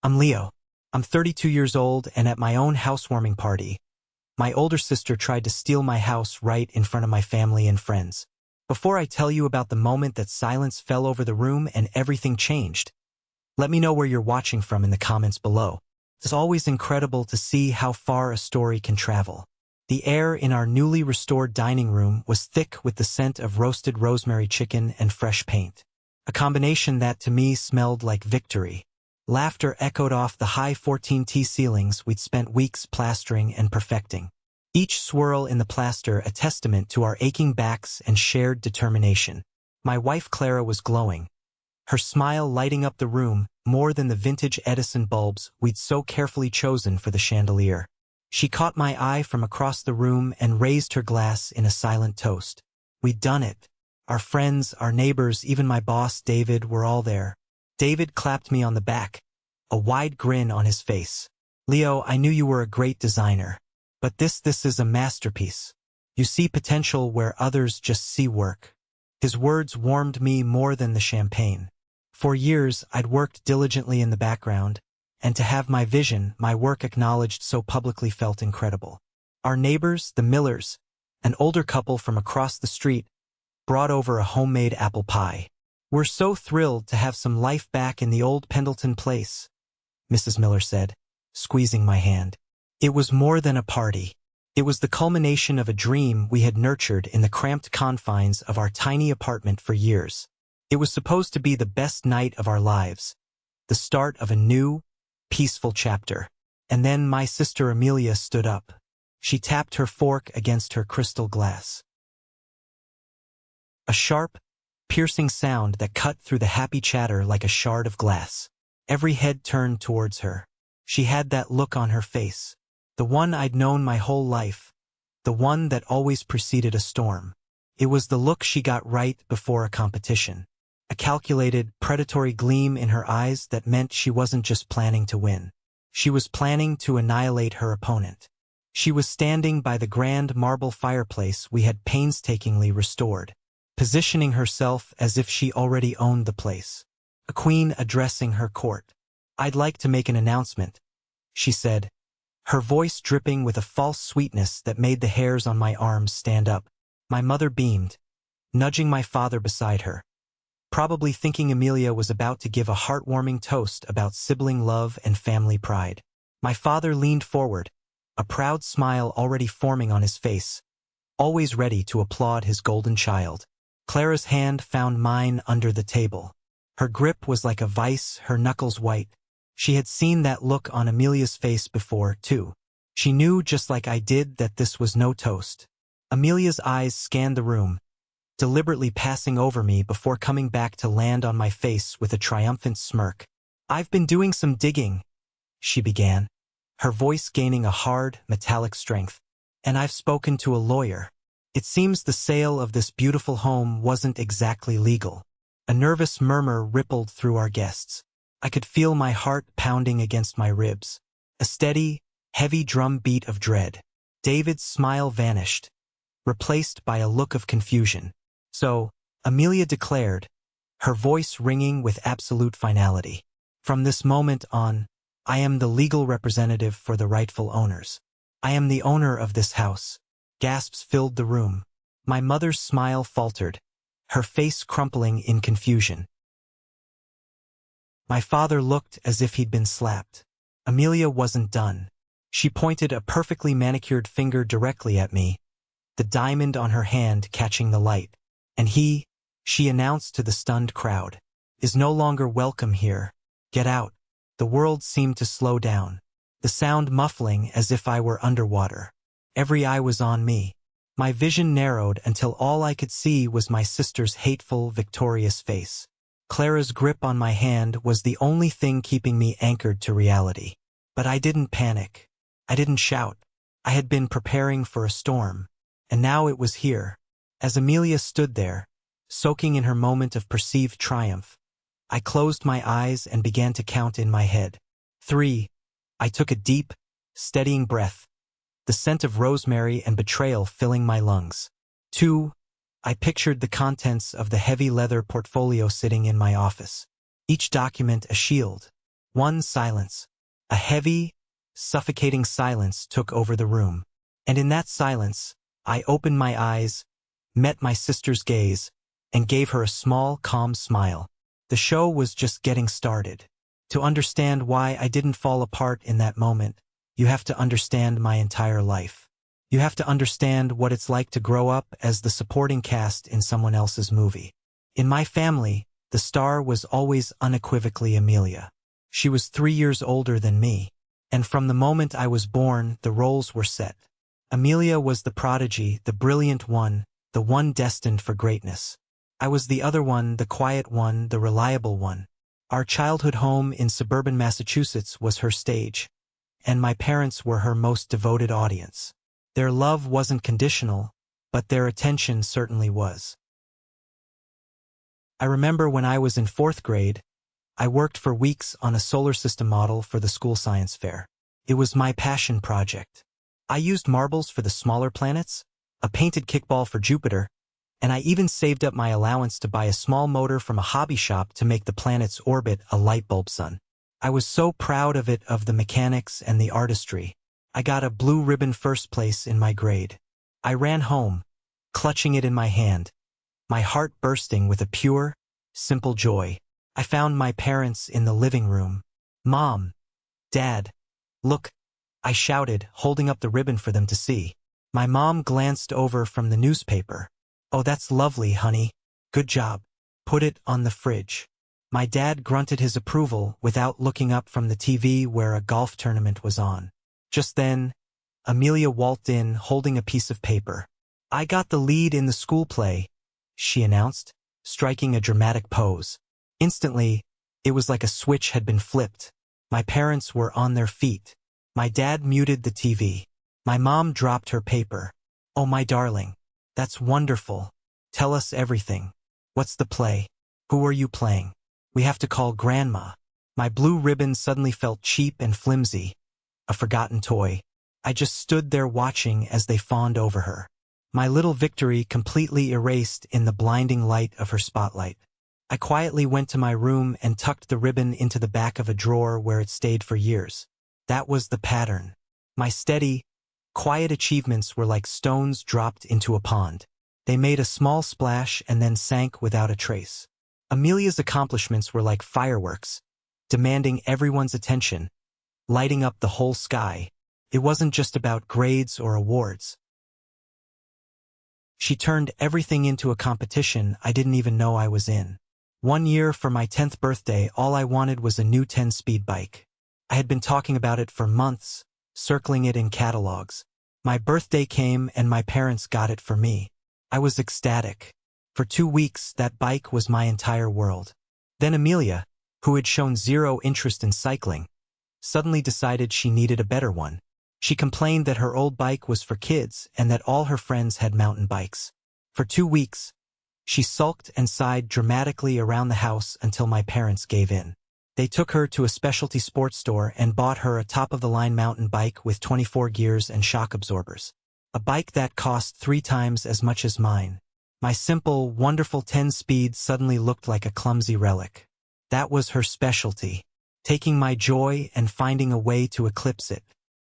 I'm Leo. I'm 32 years old, and at my own housewarming party, my older sister tried to steal my house right in front of my family and friends. Before I tell you about the moment that silence fell over the room and everything changed, let me know where you're watching from in the comments below. It's always incredible to see how far a story can travel. The air in our newly restored dining room was thick with the scent of roasted rosemary chicken and fresh paint, a combination that to me smelled like victory. Laughter echoed off the high 14T ceilings we'd spent weeks plastering and perfecting. Each swirl in the plaster a testament to our aching backs and shared determination. My wife Clara was glowing, her smile lighting up the room more than the vintage Edison bulbs we'd so carefully chosen for the chandelier. She caught my eye from across the room and raised her glass in a silent toast. We'd done it. Our friends, our neighbors, even my boss, David, were all there. David clapped me on the back, a wide grin on his face. Leo, I knew you were a great designer, but this is a masterpiece. You see potential where others just see work. His words warmed me more than the champagne. For years, I'd worked diligently in the background, and to have my vision, my work acknowledged so publicly felt incredible. Our neighbors, the Millers, an older couple from across the street, brought over a homemade apple pie. We're so thrilled to have some life back in the old Pendleton place, Mrs. Miller said, squeezing my hand. It was more than a party. It was the culmination of a dream we had nurtured in the cramped confines of our tiny apartment for years. It was supposed to be the best night of our lives, the start of a new, peaceful chapter. And then my sister Amelia stood up. She tapped her fork against her crystal glass. A sharp, piercing sound that cut through the happy chatter like a shard of glass. Every head turned towards her. She had that look on her face, the one I'd known my whole life, the one that always preceded a storm. It was the look she got right before a competition, a calculated, predatory gleam in her eyes that meant she wasn't just planning to win. She was planning to annihilate her opponent. She was standing by the grand marble fireplace we had painstakingly restored, positioning herself as if she already owned the place. A queen addressing her court. I'd like to make an announcement, she said, her voice dripping with a false sweetness that made the hairs on my arms stand up. My mother beamed, nudging my father beside her, probably thinking Amelia was about to give a heartwarming toast about sibling love and family pride. My father leaned forward, a proud smile already forming on his face, always ready to applaud his golden child. Clara's hand found mine under the table. Her grip was like a vice, her knuckles white. She had seen that look on Amelia's face before, too. She knew, just like I did, that this was no toast. Amelia's eyes scanned the room, deliberately passing over me before coming back to land on my face with a triumphant smirk. I've been doing some digging, she began, her voice gaining a hard, metallic strength. And I've spoken to a lawyer. It seems the sale of this beautiful home wasn't exactly legal. A nervous murmur rippled through our guests. I could feel my heart pounding against my ribs. A steady, heavy drum beat of dread. David's smile vanished, replaced by a look of confusion. So, Amelia declared, her voice ringing with absolute finality. From this moment on, I am the legal representative for the rightful owners. I am the owner of this house. Gasps filled the room. My mother's smile faltered, her face crumpling in confusion. My father looked as if he'd been slapped. Amelia wasn't done. She pointed a perfectly manicured finger directly at me, the diamond on her hand catching the light. And she announced to the stunned crowd, is no longer welcome here. Get out. The world seemed to slow down, the sound muffling as if I were underwater. Every eye was on me. My vision narrowed until all I could see was my sister's hateful, victorious face. Clara's grip on my hand was the only thing keeping me anchored to reality. But I didn't panic. I didn't shout. I had been preparing for a storm. And now it was here. As Amelia stood there, soaking in her moment of perceived triumph, I closed my eyes and began to count in my head. 3. I took a deep, steadying breath, the scent of rosemary and betrayal filling my lungs. 2. I pictured the contents of the heavy leather portfolio sitting in my office, each document a shield. One silence. A heavy, suffocating silence took over the room. And in that silence, I opened my eyes, met my sister's gaze, and gave her a small, calm smile. The show was just getting started. To understand why I didn't fall apart in that moment, you have to understand my entire life. You have to understand what it's like to grow up as the supporting cast in someone else's movie. In my family, the star was always unequivocally Amelia. She was 3 years older than me, and from the moment I was born, the roles were set. Amelia was the prodigy, the brilliant one, the one destined for greatness. I was the other one, the quiet one, the reliable one. Our childhood home in suburban Massachusetts was her stage, and my parents were her most devoted audience. Their love wasn't conditional, but their attention certainly was. I remember when I was in 4th grade, I worked for weeks on a solar system model for the school science fair. It was my passion project. I used marbles for the smaller planets, a painted kickball for Jupiter, and I even saved up my allowance to buy a small motor from a hobby shop to make the planet's orbit a light bulb sun. I was so proud of it, of the mechanics and the artistry. I got a blue ribbon first place in my grade. I ran home, clutching it in my hand, my heart bursting with a pure, simple joy. I found my parents in the living room. "Mom, Dad, look," I shouted, holding up the ribbon for them to see. My mom glanced over from the newspaper. "Oh, that's lovely, honey. Good job. Put it on the fridge." My dad grunted his approval without looking up from the TV where a golf tournament was on. Just then, Amelia waltzed in holding a piece of paper. "I got the lead in the school play," she announced, striking a dramatic pose. Instantly, it was like a switch had been flipped. My parents were on their feet. My dad muted the TV. My mom dropped her paper. "Oh, my darling. That's wonderful. Tell us everything. What's the play? Who are you playing? We have to call Grandma." My blue ribbon suddenly felt cheap and flimsy, a forgotten toy. I just stood there watching as they fawned over her. My little victory completely erased in the blinding light of her spotlight. I quietly went to my room and tucked the ribbon into the back of a drawer where it stayed for years. That was the pattern. My steady, quiet achievements were like stones dropped into a pond. They made a small splash and then sank without a trace. Amelia's accomplishments were like fireworks, demanding everyone's attention, lighting up the whole sky. It wasn't just about grades or awards. She turned everything into a competition I didn't even know I was in. One year for my 10th birthday, all I wanted was a new 10-speed bike. I had been talking about it for months, circling it in catalogs. My birthday came and my parents got it for me. I was ecstatic. For 2 weeks, that bike was my entire world. Then Amelia, who had shown zero interest in cycling, suddenly decided she needed a better one. She complained that her old bike was for kids and that all her friends had mountain bikes. For 2 weeks, she sulked and sighed dramatically around the house until my parents gave in. They took her to a specialty sports store and bought her a top-of-the-line mountain bike with 24 gears and shock absorbers. A bike that cost 3 times as much as mine. My simple, wonderful 10-speed suddenly looked like a clumsy relic. That was her specialty, taking my joy and finding a way to eclipse it.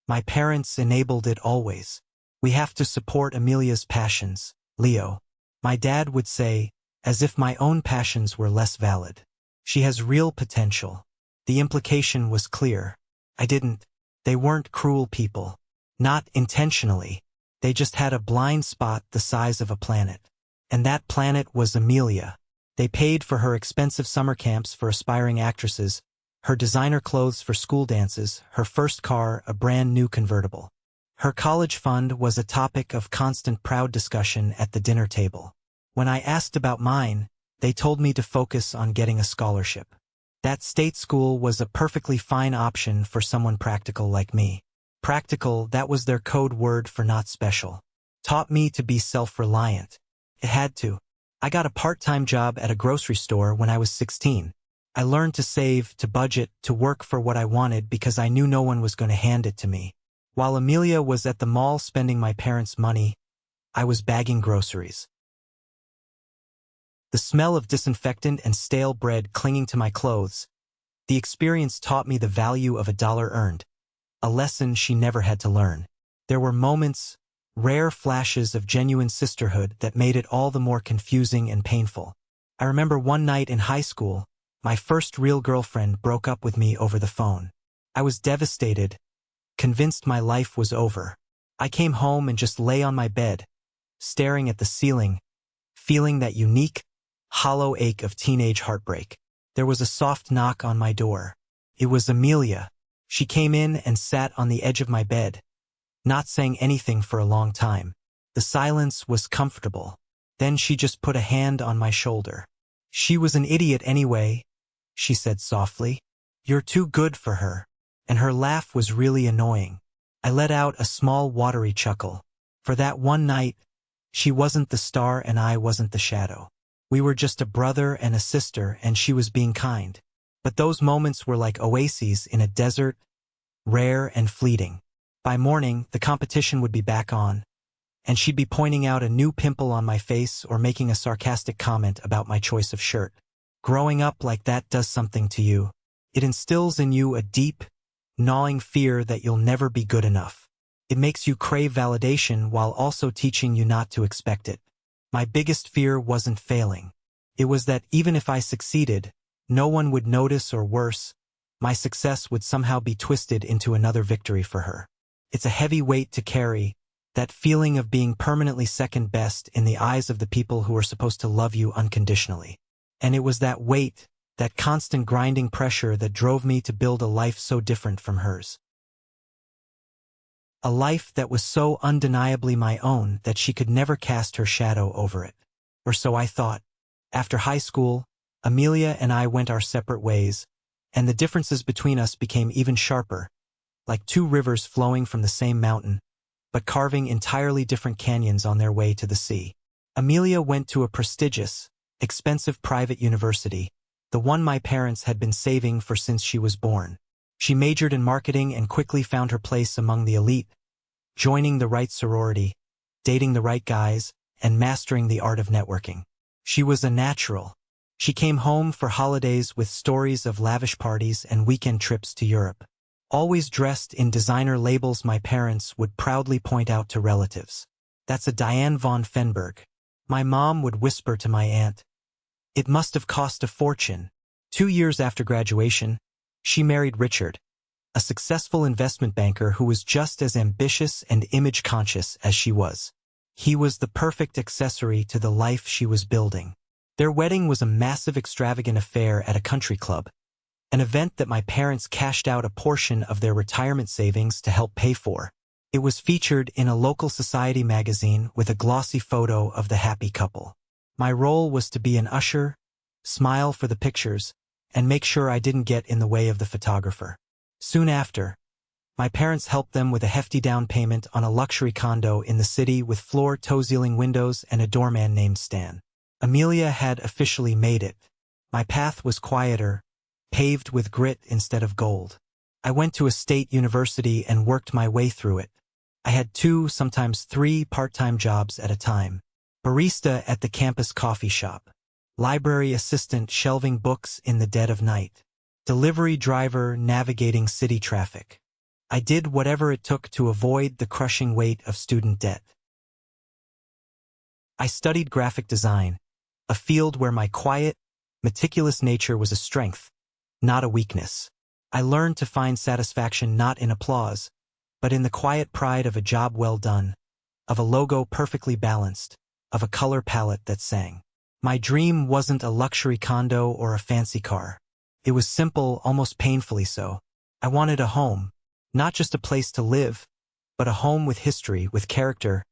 My parents enabled it always. "We have to support Amelia's passions, Leo," my dad would say, as if my own passions were less valid. "She has real potential." The implication was clear. I didn't. They weren't cruel people. Not intentionally. They just had a blind spot the size of a planet. And that planet was Amelia. They paid for her expensive summer camps for aspiring actresses, her designer clothes for school dances, her first car, a brand new convertible. Her college fund was a topic of constant proud discussion at the dinner table. When I asked about mine, they told me to focus on getting a scholarship. That state school was a perfectly fine option for someone practical like me. Practical, that was their code word for not special. Taught me to be self-reliant. It had to. I got a part-time job at a grocery store when I was 16. I learned to save, to budget, to work for what I wanted because I knew no one was going to hand it to me. While Amelia was at the mall spending my parents' money, I was bagging groceries. The smell of disinfectant and stale bread clinging to my clothes, The experience taught me the value of a dollar earned, a lesson she never had to learn. There were moments, rare flashes of genuine sisterhood that made it all the more confusing and painful. I remember one night in high school, my first real girlfriend broke up with me over the phone. I was devastated, convinced my life was over. I came home and just lay on my bed, staring at the ceiling, feeling that unique, hollow ache of teenage heartbreak. There was a soft knock on my door. It was Amelia. She came in and sat on the edge of my bed, not saying anything for a long time. The silence was comfortable. Then she just put a hand on my shoulder. "She was an idiot anyway," she said softly. "You're too good for her." And her laugh was really annoying. I let out a small watery chuckle. For that one night, she wasn't the star and I wasn't the shadow. We were just a brother and a sister, and she was being kind. But those moments were like oases in a desert, rare and fleeting. By morning, the competition would be back on, and she'd be pointing out a new pimple on my face or making a sarcastic comment about my choice of shirt. Growing up like that does something to you. It instills in you a deep, gnawing fear that you'll never be good enough. It makes you crave validation while also teaching you not to expect it. My biggest fear wasn't failing. It was that even if I succeeded, no one would notice, or worse, my success would somehow be twisted into another victory for her. It's a heavy weight to carry, that feeling of being permanently second best in the eyes of the people who are supposed to love you unconditionally. And it was that weight, that constant grinding pressure that drove me to build a life so different from hers. A life that was so undeniably my own that she could never cast her shadow over it. Or so I thought. After high school, Amelia and I went our separate ways, and the differences between us became even sharper, like two rivers flowing from the same mountain, but carving entirely different canyons on their way to the sea. Amelia went to a prestigious, expensive private university, the one my parents had been saving for since she was born. She majored in marketing and quickly found her place among the elite, joining the right sorority, dating the right guys, and mastering the art of networking. She was a natural. She came home for holidays with stories of lavish parties and weekend trips to Europe. Always dressed in designer labels my parents would proudly point out to relatives. "That's a Diane von Fenberg." My mom would whisper to my aunt, "It must have cost a fortune." 2 years after graduation, she married Richard, a successful investment banker who was just as ambitious and image-conscious as she was. He was the perfect accessory to the life she was building. Their wedding was a massive, extravagant affair at a country club, an event that my parents cashed out a portion of their retirement savings to help pay for. It was featured in a local society magazine with a glossy photo of the happy couple. My role was to be an usher, smile for the pictures, and make sure I didn't get in the way of the photographer. Soon after, my parents helped them with a hefty down payment on a luxury condo in the city with floor-to-ceiling windows and a doorman named Stan. Amelia had officially made it. My path was quieter, paved with grit instead of gold. I went to a state university and worked my way through it. I had 2, sometimes 3 part-time jobs at a time. Barista at the campus coffee shop. Library assistant shelving books in the dead of night. Delivery driver navigating city traffic. I did whatever it took to avoid the crushing weight of student debt. I studied graphic design, a field where my quiet, meticulous nature was a strength, not a weakness. I learned to find satisfaction not in applause, but in the quiet pride of a job well done, of a logo perfectly balanced, of a color palette that sang. My dream wasn't a luxury condo or a fancy car. It was simple, almost painfully so. I wanted a home, not just a place to live, but a home with history, with character,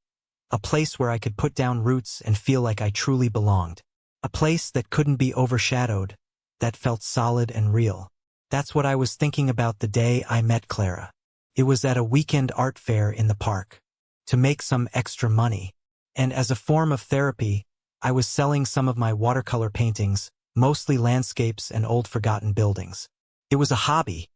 a place where I could put down roots and feel like I truly belonged. A place that couldn't be overshadowed, that felt solid and real. That's what I was thinking about the day I met Clara. It was at a weekend art fair in the park. To make some extra money. And as a form of therapy, I was selling some of my watercolor paintings, mostly landscapes and old forgotten buildings. It was a hobby,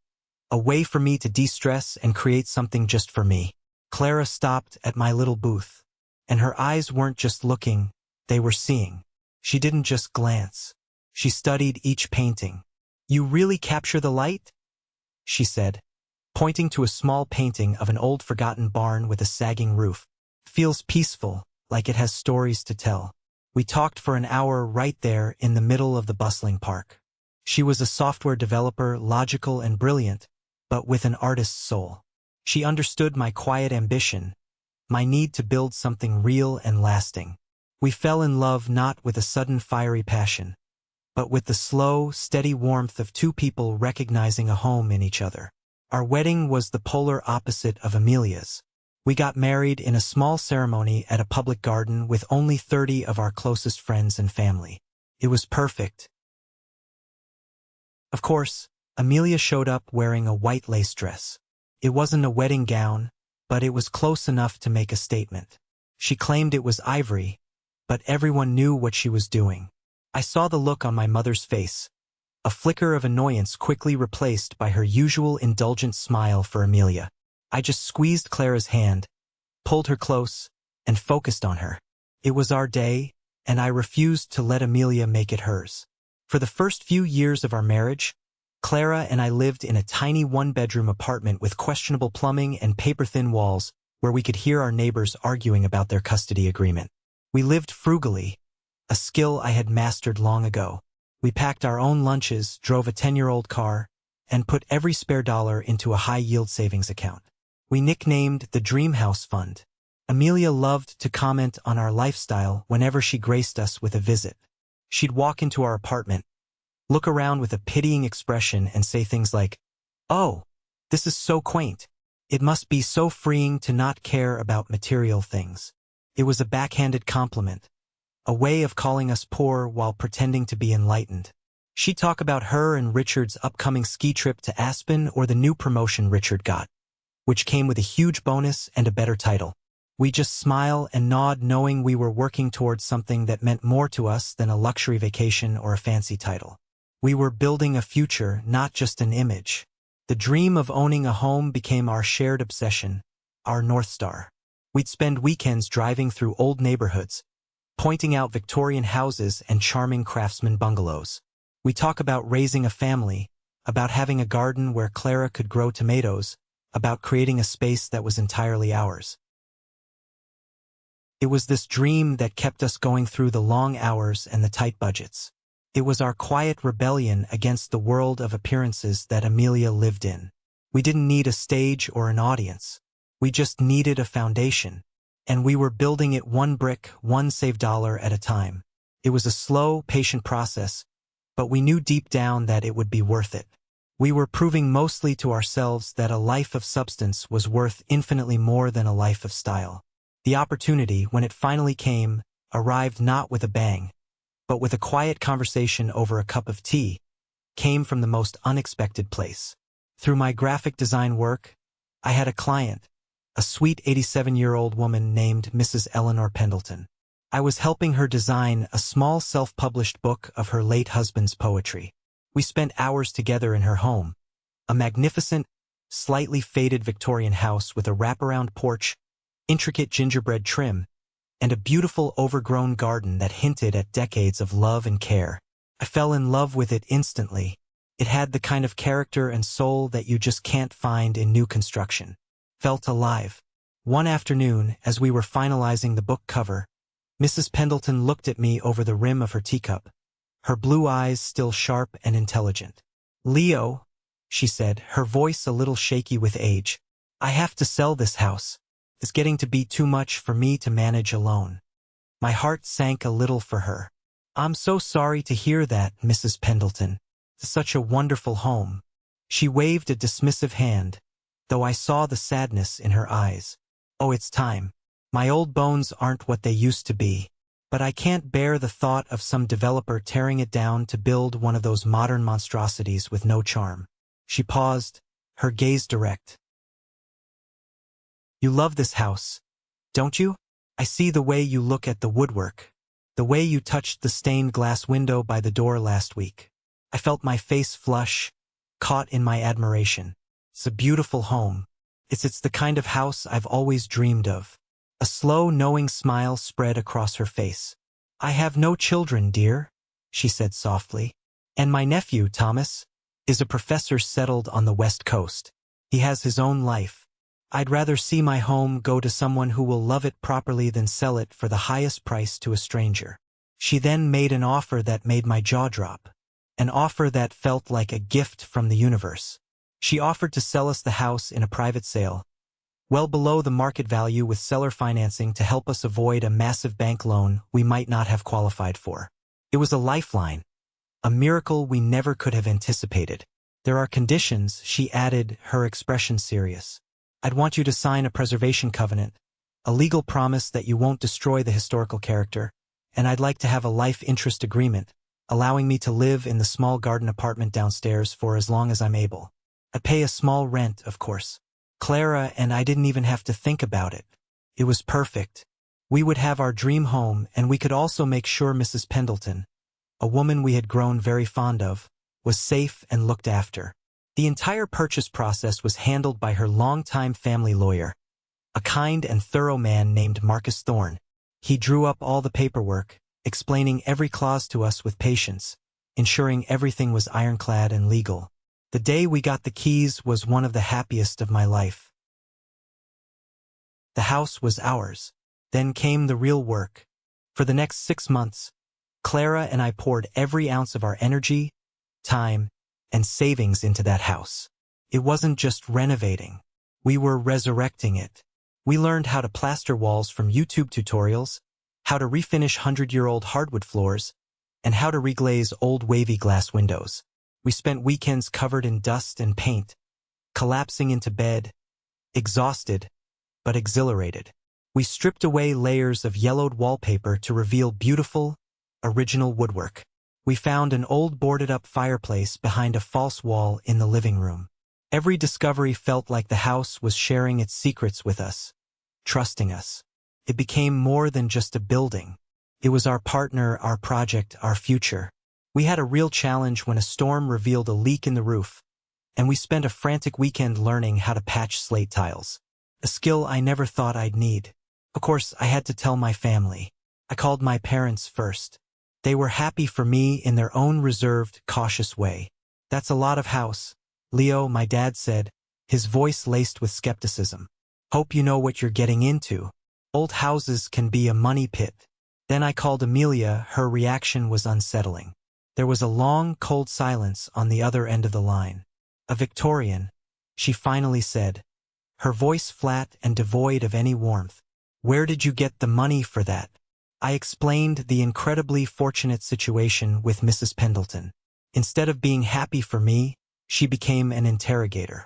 a way for me to de-stress and create something just for me. Clara stopped at my little booth, and her eyes weren't just looking, they were seeing. She didn't just glance. She studied each painting. You really capture the light? She said, pointing to a small painting of an old forgotten barn with a sagging roof. Feels peaceful, like it has stories to tell. We talked for an hour right there in the middle of the bustling park. She was a software developer, logical and brilliant, but with an artist's soul. She understood my quiet ambition, my need to build something real and lasting. We fell in love not with a sudden fiery passion, but with the slow, steady warmth of two people recognizing a home in each other. Our wedding was the polar opposite of Amelia's. We got married in a small ceremony at a public garden with only 30 of our closest friends and family. It was perfect. Of course, Amelia showed up wearing a white lace dress. It wasn't a wedding gown, but it was close enough to make a statement. She claimed it was ivory, but everyone knew what she was doing. I saw the look on my mother's face, a flicker of annoyance quickly replaced by her usual indulgent smile for Amelia. I just squeezed Clara's hand, pulled her close, and focused on her. It was our day, and I refused to let Amelia make it hers. For the first few years of our marriage, Clara and I lived in a tiny one-bedroom apartment with questionable plumbing and paper-thin walls where we could hear our neighbors arguing about their custody agreement. We lived frugally, a skill I had mastered long ago. We packed our own lunches, drove a 10-year-old car, and put every spare dollar into a high-yield savings account. We nicknamed the Dream House Fund. Amelia loved to comment on our lifestyle whenever she graced us with a visit. She'd walk into our apartment, look around with a pitying expression and say things like, "Oh, this is so quaint. It must be so freeing to not care about material things." It was a backhanded compliment, a way of calling us poor while pretending to be enlightened. She'd talk about her and Richard's upcoming ski trip to Aspen or the new promotion Richard got, which came with a huge bonus and a better title. We just smile and nod knowing we were working towards something that meant more to us than a luxury vacation or a fancy title. We were building a future, not just an image. The dream of owning a home became our shared obsession, our North Star. We'd spend weekends driving through old neighborhoods, pointing out Victorian houses and charming craftsman bungalows. We talk about raising a family, about having a garden where Clara could grow tomatoes, about creating a space that was entirely ours. It was this dream that kept us going through the long hours and the tight budgets. It was our quiet rebellion against the world of appearances that Amelia lived in. We didn't need a stage or an audience. We just needed a foundation, and we were building it one brick, one saved dollar at a time. It was a slow, patient process, but we knew deep down that it would be worth it. We were proving mostly to ourselves that a life of substance was worth infinitely more than a life of style. The opportunity, when it finally came, arrived not with a bang, but with a quiet conversation over a cup of tea, came from the most unexpected place. Through my graphic design work, I had a client, a sweet 87-year-old woman named Mrs. Eleanor Pendleton. I was helping her design a small self-published book of her late husband's poetry. We spent hours together in her home, a magnificent, slightly faded Victorian house with a wraparound porch, intricate gingerbread trim, and a beautiful overgrown garden that hinted at decades of love and care. I fell in love with it instantly. It had the kind of character and soul that you just can't find in new construction. Felt alive. One afternoon, as we were finalizing the book cover, Mrs. Pendleton looked at me over the rim of her teacup, her blue eyes still sharp and intelligent. "Leo," she said, her voice a little shaky with age, "I have to sell this house. It's getting to be too much for me to manage alone." My heart sank a little for her. "I'm so sorry to hear that, Mrs. Pendleton. It's such a wonderful home." She waved a dismissive hand, though I saw the sadness in her eyes. "Oh, it's time. My old bones aren't what they used to be. But I can't bear the thought of some developer tearing it down to build one of those modern monstrosities with no charm." She paused, her gaze direct. "You love this house, don't you? I see the way you look at the woodwork, the way you touched the stained glass window by the door last week." I felt my face flush, caught in my admiration. "It's a beautiful home. It's the kind of house I've always dreamed of." A slow, knowing smile spread across her face. "I have no children, dear," she said softly. "And my nephew, Thomas, is a professor settled on the West Coast. He has his own life. I'd rather see my home go to someone who will love it properly than sell it for the highest price to a stranger. She then made an offer that made my jaw drop. An offer that felt like a gift from the universe. She offered to sell us the house in a private sale, well below the market value, with seller financing to help us avoid a massive bank loan we might not have qualified for. It was a lifeline, a miracle we never could have anticipated. There are conditions, she added, her expression serious. I'd want you to sign a preservation covenant, a legal promise that you won't destroy the historical character, and I'd like to have a life interest agreement, allowing me to live in the small garden apartment downstairs for as long as I'm able. I'd pay a small rent, of course. Clara and I didn't even have to think about it. It was perfect. We would have our dream home, and we could also make sure Mrs. Pendleton, a woman we had grown very fond of, was safe and looked after. The entire purchase process was handled by her longtime family lawyer, a kind and thorough man named Marcus Thorne. He drew up all the paperwork, explaining every clause to us with patience, ensuring everything was ironclad and legal. The day we got the keys was one of the happiest of my life. The house was ours. Then came the real work. For the next 6 months, Clara and I poured every ounce of our energy, time, and savings into that house. It wasn't just renovating. We were resurrecting it. We learned how to plaster walls from YouTube tutorials, how to refinish 100-year-old hardwood floors, and how to reglaze old wavy glass windows. We spent weekends covered in dust and paint, collapsing into bed, exhausted, but exhilarated. We stripped away layers of yellowed wallpaper to reveal beautiful, original woodwork. We found an old boarded-up fireplace behind a false wall in the living room. Every discovery felt like the house was sharing its secrets with us, trusting us. It became more than just a building. It was our partner, our project, our future. We had a real challenge when a storm revealed a leak in the roof, and we spent a frantic weekend learning how to patch slate tiles, a skill I never thought I'd need. Of course, I had to tell my family. I called my parents first. They were happy for me in their own reserved, cautious way. That's a lot of house, Leo, my dad said, his voice laced with skepticism. Hope you know what you're getting into. Old houses can be a money pit. Then I called Amelia. Her reaction was unsettling. There was a long, cold silence on the other end of the line. A Victorian, she finally said, her voice flat and devoid of any warmth. Where did you get the money for that? I explained the incredibly fortunate situation with Mrs. Pendleton. Instead of being happy for me, she became an interrogator.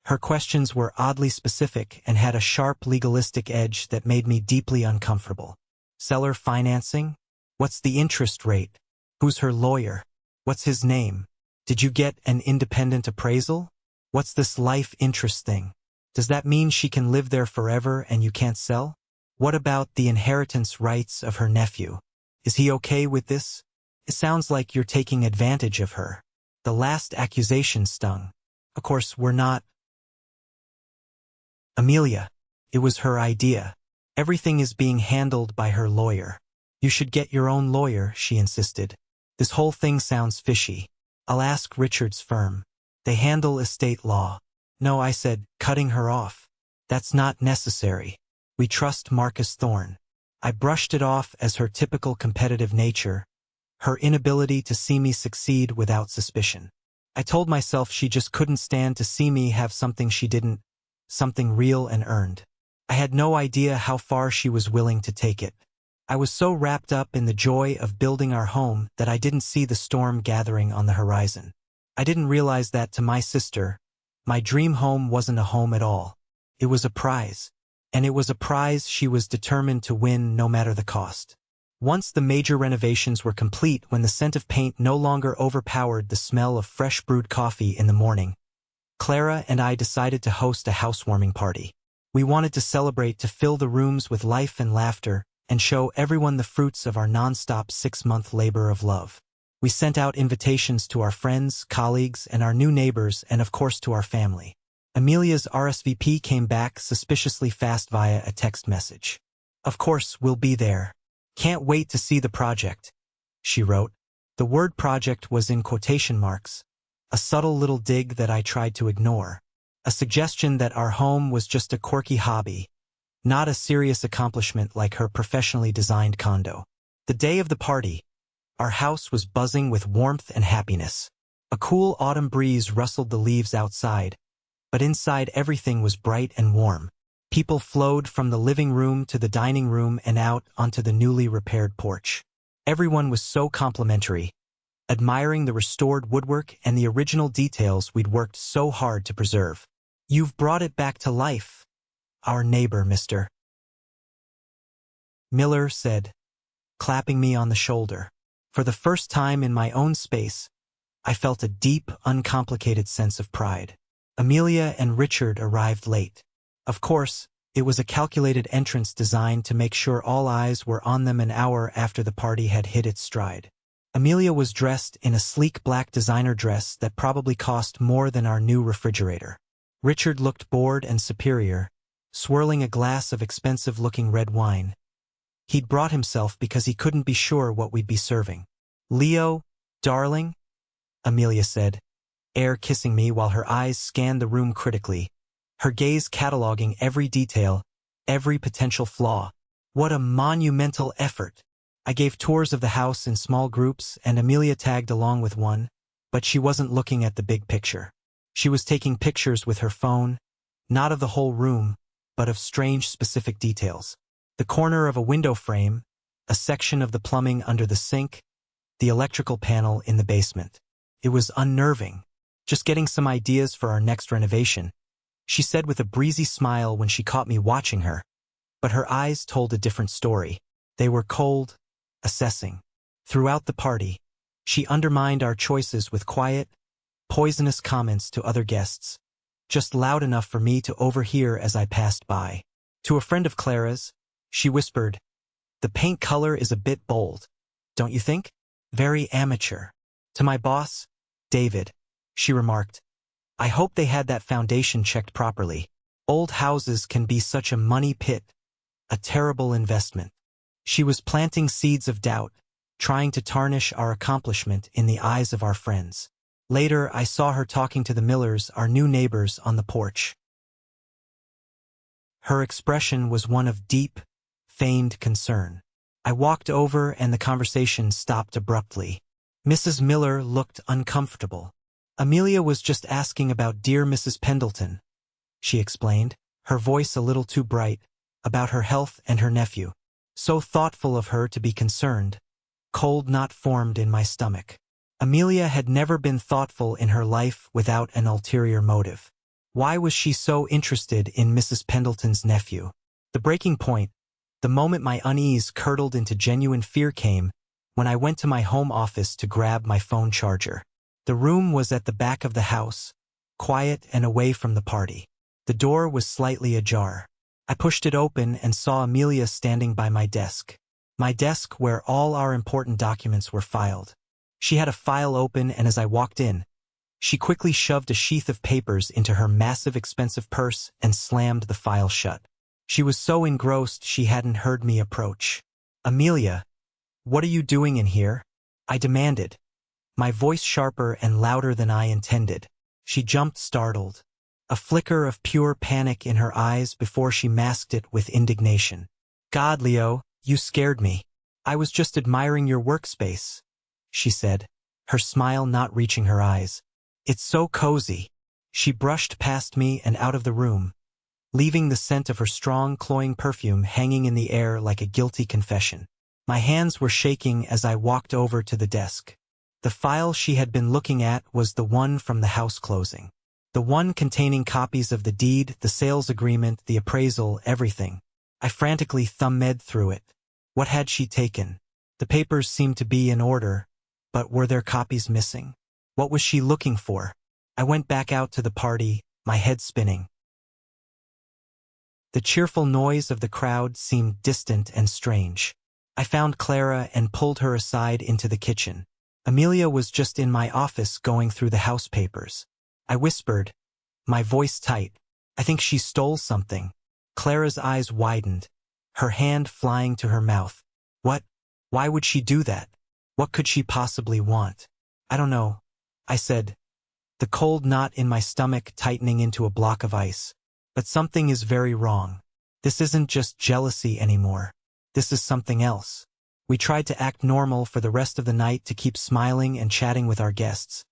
Her questions were oddly specific and had a sharp legalistic edge that made me deeply uncomfortable. Seller financing? What's the interest rate? Who's her lawyer? What's his name? Did you get an independent appraisal? What's this life interest thing? Does that mean she can live there forever and you can't sell? What about the inheritance rights of her nephew? Is he okay with this? It sounds like you're taking advantage of her. The last accusation stung. Of course, we're not. Amelia. It was her idea. Everything is being handled by her lawyer. You should get your own lawyer, she insisted. This whole thing sounds fishy. I'll ask Richard's firm. They handle estate law. No, I said, cutting her off. That's not necessary. We trust Marcus Thorne. I brushed it off as her typical competitive nature, her inability to see me succeed without suspicion. I told myself she just couldn't stand to see me have something she didn't, something real and earned. I had no idea how far she was willing to take it. I was so wrapped up in the joy of building our home that I didn't see the storm gathering on the horizon. I didn't realize that to my sister, my dream home wasn't a home at all. It was a prize. And it was a prize she was determined to win no matter the cost. Once the major renovations were complete, when the scent of paint no longer overpowered the smell of fresh brewed coffee in the morning, Clara and I decided to host a housewarming party. We wanted to celebrate, to fill the rooms with life and laughter, and show everyone the fruits of our non-stop 6-month labor of love. We sent out invitations to our friends, colleagues, and our new neighbors, and of course to our family. Amelia's RSVP came back suspiciously fast via a text message. Of course, we'll be there. Can't wait to see the project, she wrote. The word project was in quotation marks, A subtle little dig that I tried to ignore. A suggestion that our home was just a quirky hobby, not a serious accomplishment like her professionally designed condo. The day of the party, our house was buzzing with warmth and happiness. A cool autumn breeze rustled the leaves outside, but inside everything was bright and warm. People flowed from the living room to the dining room and out onto the newly repaired porch. Everyone was so complimentary, admiring the restored woodwork and the original details we'd worked so hard to preserve. "You've brought it back to life," our neighbor, Mr. Miller, said, clapping me on the shoulder. For the first time in my own space, I felt a deep, uncomplicated sense of pride. Amelia and Richard arrived late. Of course, it was a calculated entrance designed to make sure all eyes were on them an hour after the party had hit its stride. Amelia was dressed in a sleek black designer dress that probably cost more than our new refrigerator. Richard looked bored and superior, swirling a glass of expensive-looking red wine. He'd brought himself because he couldn't be sure what we'd be serving. "Leo, darling," Amelia said, air kissing me while her eyes scanned the room critically, her gaze cataloging every detail, every potential flaw. What a monumental effort! I gave tours of the house in small groups and Amelia tagged along with one, but she wasn't looking at the big picture. She was taking pictures with her phone, not of the whole room, but of strange specific details. The corner of a window frame, a section of the plumbing under the sink, the electrical panel in the basement. It was unnerving. "Just getting some ideas for our next renovation," she said with a breezy smile when she caught me watching her. But her eyes told a different story. They were cold, assessing. Throughout the party, she undermined our choices with quiet, poisonous comments to other guests, just loud enough for me to overhear as I passed by. To a friend of Clara's, she whispered, "The paint color is a bit bold, don't you think? Very amateur." To my boss, David, she remarked, "I hope they had that foundation checked properly. Old houses can be such a money pit, a terrible investment." She was planting seeds of doubt, trying to tarnish our accomplishment in the eyes of our friends. Later, I saw her talking to the Millers, our new neighbors, on the porch. Her expression was one of deep, feigned concern. I walked over and the conversation stopped abruptly. Mrs. Miller looked uncomfortable. "Amelia was just asking about dear Mrs. Pendleton," she explained, her voice a little too bright, about her health and her nephew. So thoughtful of her to be concerned. Cold knot formed in my stomach. Amelia had never been thoughtful in her life without an ulterior motive. Why was she so interested in Mrs. Pendleton's nephew? The breaking point, the moment my unease curdled into genuine fear, came when I went to my home office to grab my phone charger. The room was at the back of the house, quiet and away from the party. The door was slightly ajar. I pushed it open and saw Amelia standing by my desk. My desk where all our important documents were filed. She had a file open, and as I walked in, she quickly shoved a sheath of papers into her massive expensive purse and slammed the file shut. She was so engrossed she hadn't heard me approach. "Amelia, what are you doing in here?" I demanded, my voice sharper and louder than I intended. She jumped startled, a flicker of pure panic in her eyes before she masked it with indignation. "God, Leo, you scared me. I was just admiring your workspace," she said, her smile not reaching her eyes. "It's so cozy." She brushed past me and out of the room, leaving the scent of her strong, cloying perfume hanging in the air like a guilty confession. My hands were shaking as I walked over to the desk. The file she had been looking at was the one from the house closing. The one containing copies of the deed, the sales agreement, the appraisal, everything. I frantically thumbed through it. What had she taken? The papers seemed to be in order, but were there copies missing? What was she looking for? I went back out to the party, my head spinning. The cheerful noise of the crowd seemed distant and strange. I found Clara and pulled her aside into the kitchen. Amelia was just in my office going through the house papers. I whispered, my voice tight, "I think she stole something." Clara's eyes widened, her hand flying to her mouth. "What? Why would she do that? What could she possibly want?" "I don't know," I said, the cold knot in my stomach tightening into a block of ice. But something is very wrong. This isn't just jealousy anymore. This is something else. We tried to act normal for the rest of the night to keep smiling and chatting with our guests.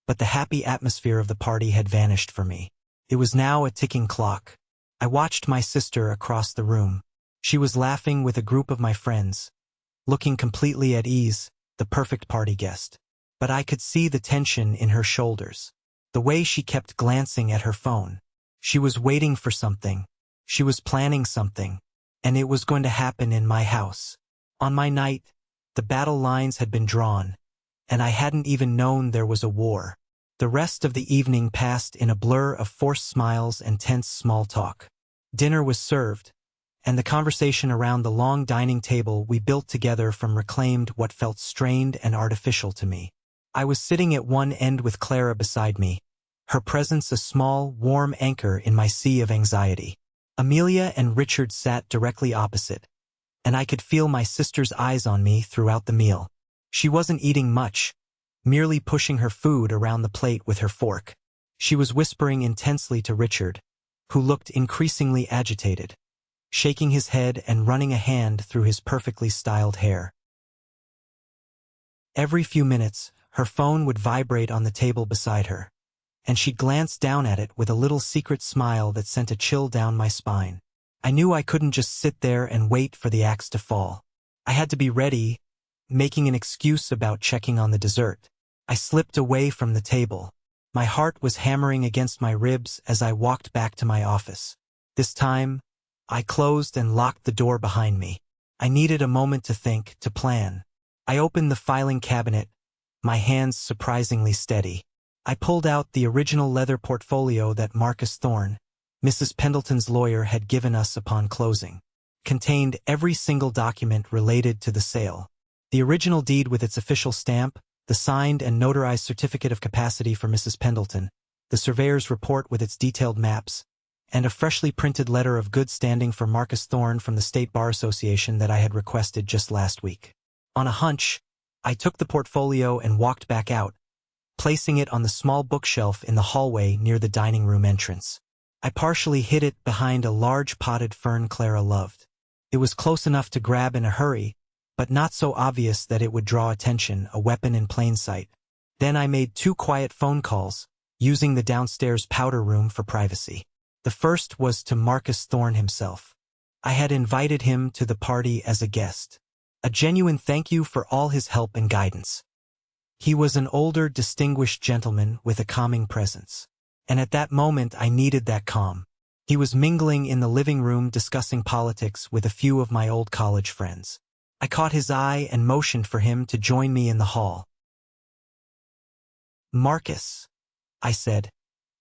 But the happy atmosphere of the party had vanished for me. It was now a ticking clock. I watched my sister across the room. She was laughing with a group of my friends, looking completely at ease, the perfect party guest. But I could see the tension in her shoulders. The way she kept glancing at her phone. She was waiting for something. She was planning something. And it was going to happen in my house. On my night, the battle lines had been drawn, and I hadn't even known there was a war. The rest of the evening passed in a blur of forced smiles and tense small talk. Dinner was served, and the conversation around the long dining table we built together from reclaimed what felt strained and artificial to me. I was sitting at one end with Clara beside me, her presence a small, warm anchor in my sea of anxiety. Amelia and Richard sat directly opposite, and I could feel my sister's eyes on me throughout the meal. She wasn't eating much, merely pushing her food around the plate with her fork. She was whispering intensely to Richard, who looked increasingly agitated, shaking his head and running a hand through his perfectly styled hair. Every few minutes, her phone would vibrate on the table beside her, and she glanced down at it with a little secret smile that sent a chill down my spine. I knew I couldn't just sit there and wait for the axe to fall. I had to be ready, making an excuse about checking on the dessert. I slipped away from the table. My heart was hammering against my ribs as I walked back to my office. This time, I closed and locked the door behind me. I needed a moment to think, to plan. I opened the filing cabinet, my hands surprisingly steady. I pulled out the original leather portfolio that Marcus Thorne, Mrs. Pendleton's lawyer, had given us upon closing. Contained every single document related to the sale. The original deed with its official stamp, the signed and notarized certificate of capacity for Mrs. Pendleton, the surveyor's report with its detailed maps, and a freshly printed letter of good standing for Marcus Thorne from the State Bar Association that I had requested just last week. On a hunch, I took the portfolio and walked back out, placing it on the small bookshelf in the hallway near the dining room entrance. I partially hid it behind a large potted fern Clara loved. It was close enough to grab in a hurry, but not so obvious that it would draw attention, a weapon in plain sight. Then I made 2 quiet phone calls, using the downstairs powder room for privacy. The first was to Marcus Thorne himself. I had invited him to the party as a guest. A genuine thank you for all his help and guidance. He was an older, distinguished gentleman with a calming presence. And at that moment I needed that calm. He was mingling in the living room discussing politics with a few of my old college friends. I caught his eye and motioned for him to join me in the hall. "Marcus," I said,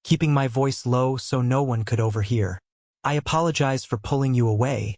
keeping my voice low so no one could overhear. "I apologize for pulling you away,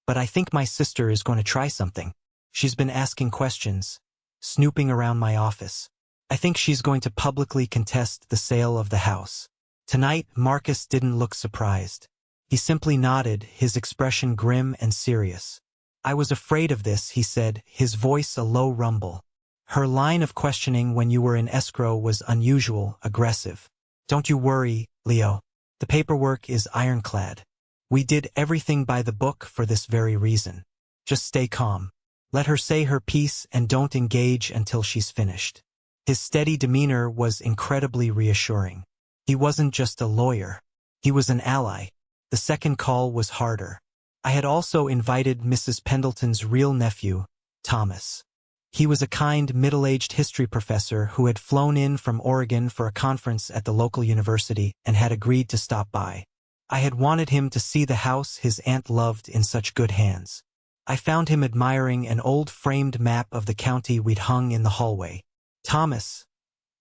but I think my sister is going to try something. She's been asking questions, snooping around my office. I think she's going to publicly contest the sale of the house." Tonight, Marcus didn't look surprised. He simply nodded, his expression grim and serious. "I was afraid of this," he said, his voice a low rumble. "Her line of questioning when you were in escrow was unusual, aggressive. Don't you worry, Leo. The paperwork is ironclad. We did everything by the book for this very reason. Just stay calm. Let her say her piece and don't engage until she's finished." His steady demeanor was incredibly reassuring. He wasn't just a lawyer. He was an ally. The second call was harder. I had also invited Mrs. Pendleton's real nephew, Thomas. He was a kind, middle-aged history professor who had flown in from Oregon for a conference at the local university and had agreed to stop by. I had wanted him to see the house his aunt loved in such good hands. I found him admiring an old framed map of the county we'd hung in the hallway. "Thomas,"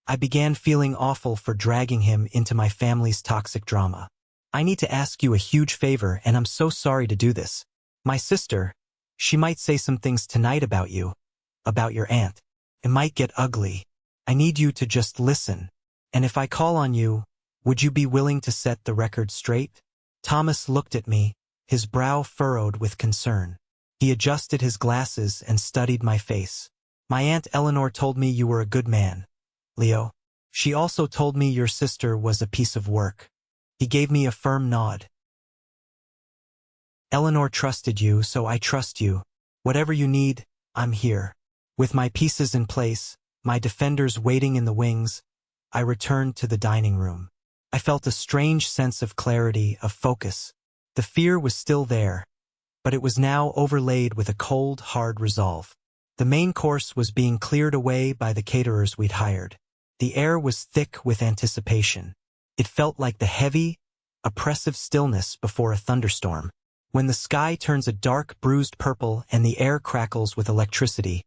I began, feeling awful for dragging him into my family's toxic drama. "I need to ask you a huge favor, and I'm so sorry to do this. My sister, she might say some things tonight about you, about your aunt. It might get ugly. I need you to just listen. And if I call on you, would you be willing to set the record straight?" Thomas looked at me, his brow furrowed with concern. He adjusted his glasses and studied my face. "My Aunt Eleanor told me you were a good man, Leo. She also told me your sister was a piece of work. He gave me a firm nod. Eleanor trusted you, so I trust you. Whatever you need, I'm here. With my pieces in place, my defenders waiting in the wings, I returned to the dining room. I felt a strange sense of clarity, of focus. The fear was still there, but it was now overlaid with a cold, hard resolve. The main course was being cleared away by the caterers we'd hired. The air was thick with anticipation. It felt like the heavy, oppressive stillness before a thunderstorm. When the sky turns a dark, bruised purple and the air crackles with electricity,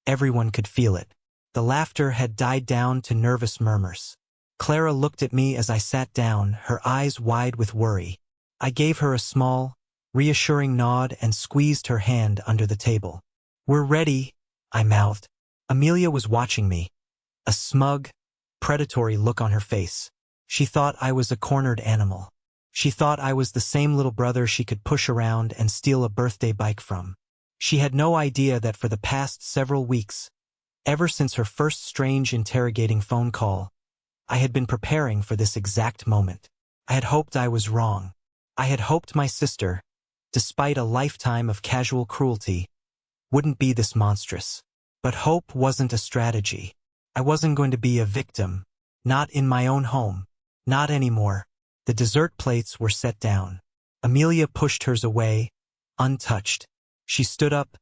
everyone could feel it. The laughter had died down to nervous murmurs. Clara looked at me as I sat down, her eyes wide with worry. I gave her a small, reassuring nod and squeezed her hand under the table. "We're ready," I mouthed. Amelia was watching me, a smug, predatory look on her face. She thought I was a cornered animal. She thought I was the same little brother she could push around and steal a birthday bike from. She had no idea that for the past several weeks, ever since her first strange interrogating phone call, I had been preparing for this exact moment. I had hoped I was wrong. I had hoped my sister, despite a lifetime of casual cruelty, wouldn't be this monstrous. But hope wasn't a strategy. I wasn't going to be a victim. Not in my own home. Not anymore. The dessert plates were set down. Amelia pushed hers away, untouched. She stood up,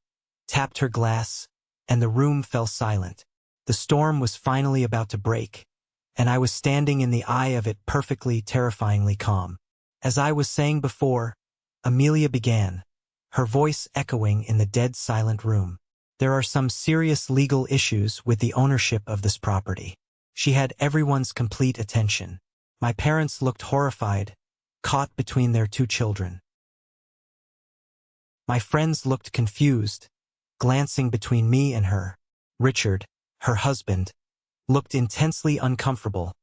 tapped her glass, and the room fell silent. The storm was finally about to break, and I was standing in the eye of it perfectly, terrifyingly calm. As I was saying before, Amelia began, her voice echoing in the dead silent room. There are some serious legal issues with the ownership of this property. She had everyone's complete attention. My parents looked horrified, caught between their two children. My friends looked confused, glancing between me and her. Richard, her husband, looked intensely uncomfortable,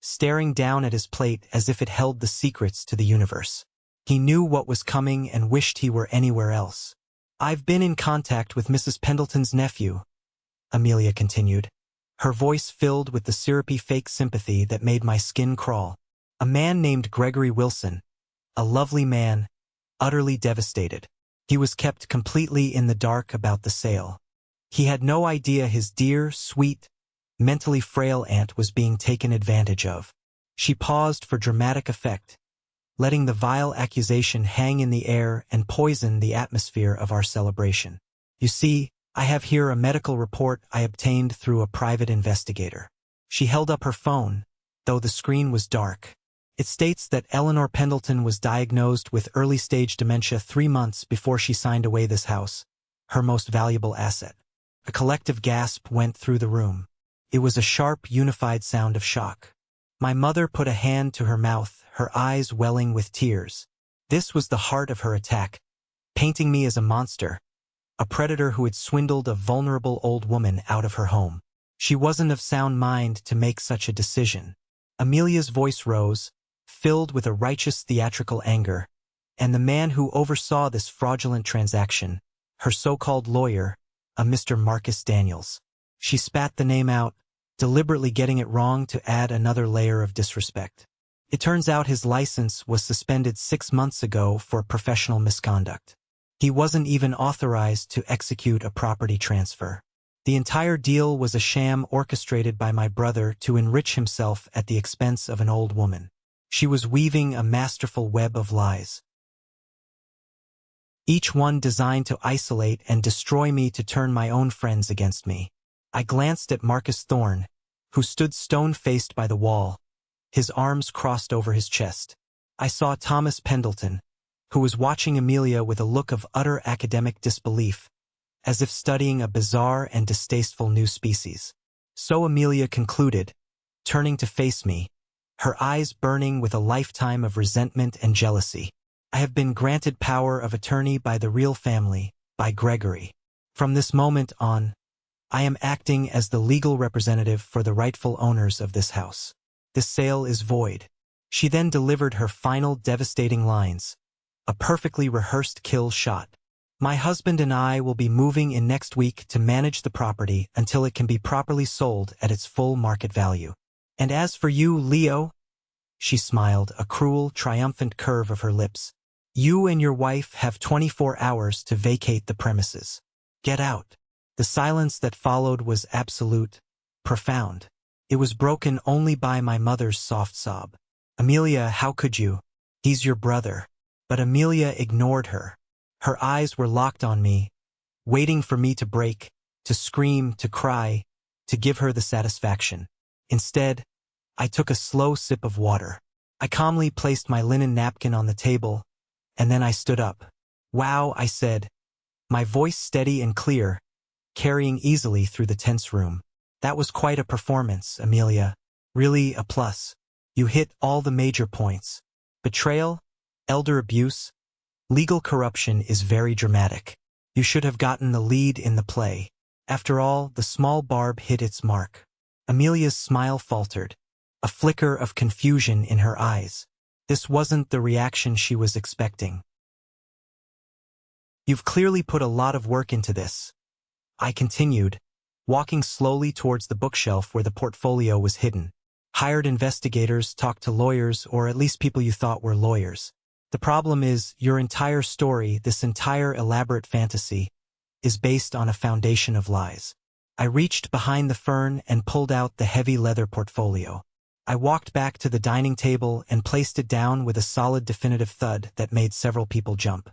staring down at his plate as if it held the secrets to the universe. He knew what was coming and wished he were anywhere else. "I've been in contact with Mrs. Pendleton's nephew," Amelia continued, her voice filled with the syrupy fake sympathy that made my skin crawl. "A man named Gregory Wilson, a lovely man, utterly devastated. He was kept completely in the dark about the sale. He had no idea his dear, sweet, mentally frail aunt was being taken advantage of." She paused for dramatic effect, letting the vile accusation hang in the air and poison the atmosphere of our celebration. "You see, I have here a medical report I obtained through a private investigator." She held up her phone, though the screen was dark. "It states that Eleanor Pendleton was diagnosed with early-stage dementia 3 months before she signed away this house, her most valuable asset." A collective gasp went through the room. It was a sharp, unified sound of shock. My mother put a hand to her mouth, her eyes welling with tears. This was the heart of her attack, painting me as a monster, a predator who had swindled a vulnerable old woman out of her home. She wasn't of sound mind to make such a decision. Amelia's voice rose, filled with a righteous theatrical anger, and the man who oversaw this fraudulent transaction, her so-called lawyer, a Mr. Marcus Daniels. She spat the name out, deliberately getting it wrong to add another layer of disrespect. "It turns out his license was suspended 6 months ago for professional misconduct. He wasn't even authorized to execute a property transfer. The entire deal was a sham orchestrated by my brother to enrich himself at the expense of an old woman. She was weaving a masterful web of lies, each one designed to isolate and destroy me, to turn my own friends against me." I glanced at Marcus Thorne, who stood stone-faced by the wall, his arms crossed over his chest. I saw Thomas Pendleton, who was watching Amelia with a look of utter academic disbelief, as if studying a bizarre and distasteful new species. So Amelia concluded, turning to face me, her eyes burning with a lifetime of resentment and jealousy. "I have been granted power of attorney by the real family, by Gregory. From this moment on, I am acting as the legal representative for the rightful owners of this house. This sale is void." She then delivered her final devastating lines, a perfectly rehearsed kill shot. "My husband and I will be moving in next week to manage the property until it can be properly sold at its full market value. And as for you, Leo, she smiled, a cruel, triumphant curve of her lips. You and your wife have 24 hours to vacate the premises. Get out. The silence that followed was absolute, profound. It was broken only by my mother's soft sob. Amelia, how could you? He's your brother. But Amelia ignored her. Her eyes were locked on me, waiting for me to break, to scream, to cry, to give her the satisfaction. Instead, I took a slow sip of water. I calmly placed my linen napkin on the table, and then I stood up. Wow, I said, my voice steady and clear, carrying easily through the tense room. That was quite a performance, Amelia. Really a plus. You hit all the major points. Betrayal, elder abuse, legal corruption is very dramatic. You should have gotten the lead in the play. After all, the small barb hit its mark. Amelia's smile faltered, a flicker of confusion in her eyes. This wasn't the reaction she was expecting. You've clearly put a lot of work into this, I continued, walking slowly towards the bookshelf where the portfolio was hidden. Hired investigators talked to lawyers, or at least people you thought were lawyers. The problem is, your entire story, this entire elaborate fantasy, is based on a foundation of lies. I reached behind the fern and pulled out the heavy leather portfolio. I walked back to the dining table and placed it down with a solid definitive thud that made several people jump.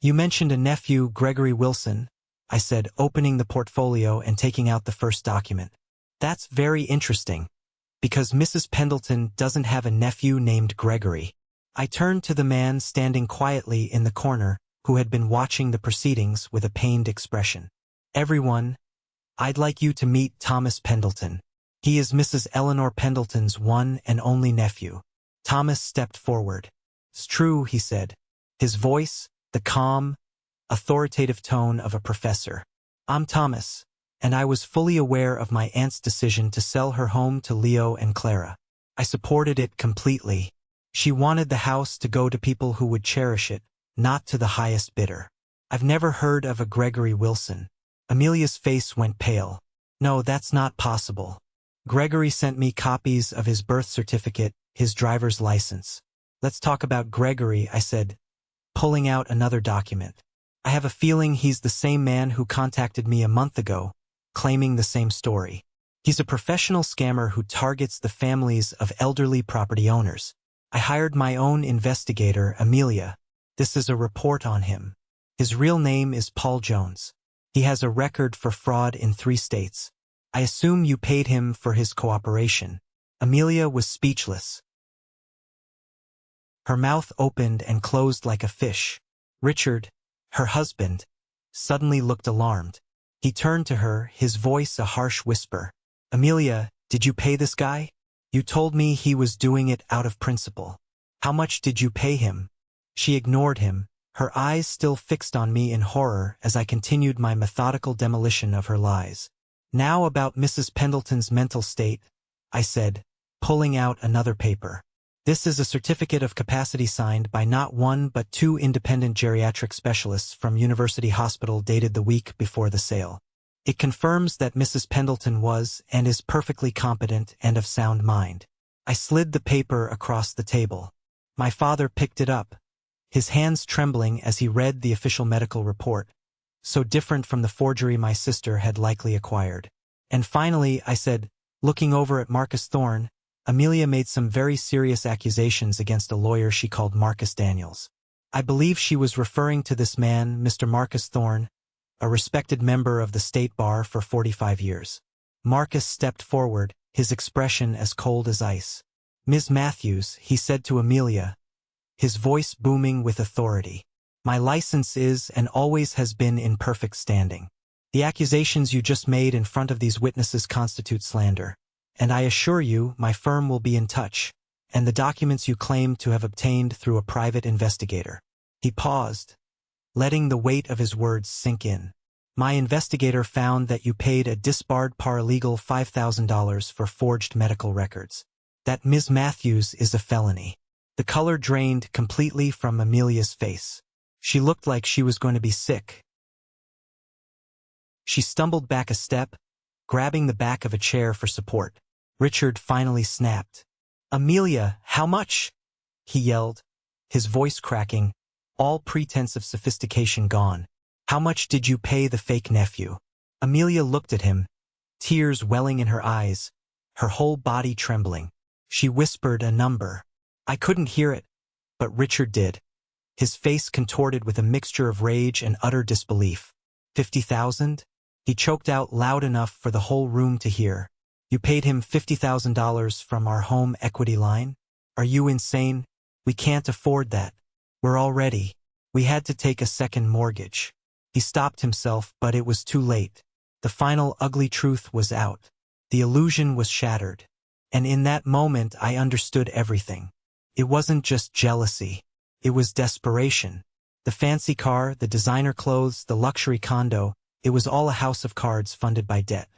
You mentioned a nephew, Gregory Wilson, I said, opening the portfolio and taking out the first document. That's very interesting, because Mrs. Pendleton doesn't have a nephew named Gregory. I turned to the man standing quietly in the corner, who had been watching the proceedings with a pained expression. Everyone, I'd like you to meet Thomas Pendleton. He is Mrs. Eleanor Pendleton's one and only nephew. Thomas stepped forward. It's true, he said, his voice, the calm, authoritative tone of a professor. I'm Thomas, and I was fully aware of my aunt's decision to sell her home to Leo and Clara. I supported it completely. She wanted the house to go to people who would cherish it, not to the highest bidder. I've never heard of a Gregory Wilson. Amelia's face went pale. No, that's not possible. Gregory sent me copies of his birth certificate, his driver's license. Let's talk about Gregory, I said, pulling out another document. I have a feeling he's the same man who contacted me a month ago, claiming the same story. He's a professional scammer who targets the families of elderly property owners. I hired my own investigator, Amelia. This is a report on him. His real name is Paul Jones. He has a record for fraud in 3 states. I assume you paid him for his cooperation. Amelia was speechless. Her mouth opened and closed like a fish. Richard, her husband, suddenly looked alarmed. He turned to her, his voice a harsh whisper. Amelia, did you pay this guy? You told me he was doing it out of principle. How much did you pay him? She ignored him, her eyes still fixed on me in horror as I continued my methodical demolition of her lies. Now about Mrs. Pendleton's mental state, I said, pulling out another paper. This is a certificate of capacity signed by not 1 but 2 independent geriatric specialists from University Hospital dated the week before the sale. It confirms that Mrs. Pendleton was and is perfectly competent and of sound mind. I slid the paper across the table. My father picked it up, his hands trembling as he read the official medical report, so different from the forgery my sister had likely acquired. And finally, I said, looking over at Marcus Thorne, Amelia made some very serious accusations against a lawyer she called Marcus Daniels. I believe she was referring to this man, Mr. Marcus Thorne, a respected member of the state bar for 45 years. Marcus stepped forward, his expression as cold as ice. Ms. Matthews, he said to Amelia, his voice booming with authority. My license is and always has been in perfect standing. The accusations you just made in front of these witnesses constitute slander. And I assure you, my firm will be in touch, and the documents you claim to have obtained through a private investigator. He paused, letting the weight of his words sink in. My investigator found that you paid a disbarred paralegal $5,000 for forged medical records. That Ms. Matthews is a felony. The color drained completely from Amelia's face. She looked like she was going to be sick. She stumbled back a step, grabbing the back of a chair for support. Richard finally snapped. "Amelia, how much?" he yelled, his voice cracking, all pretense of sophistication gone. "How much did you pay the fake nephew?" Amelia looked at him, tears welling in her eyes, her whole body trembling. She whispered a number. I couldn't hear it, but Richard did, his face contorted with a mixture of rage and utter disbelief. 50,000? He choked out loud enough for the whole room to hear. "You paid him $50,000 from our home equity line? Are you insane? We can't afford that. We're all ready. We had to take a second mortgage." He stopped himself, but it was too late. The final ugly truth was out. The illusion was shattered. And in that moment I understood everything. It wasn't just jealousy. It was desperation. The fancy car, the designer clothes, the luxury condo, it was all a house of cards funded by debt.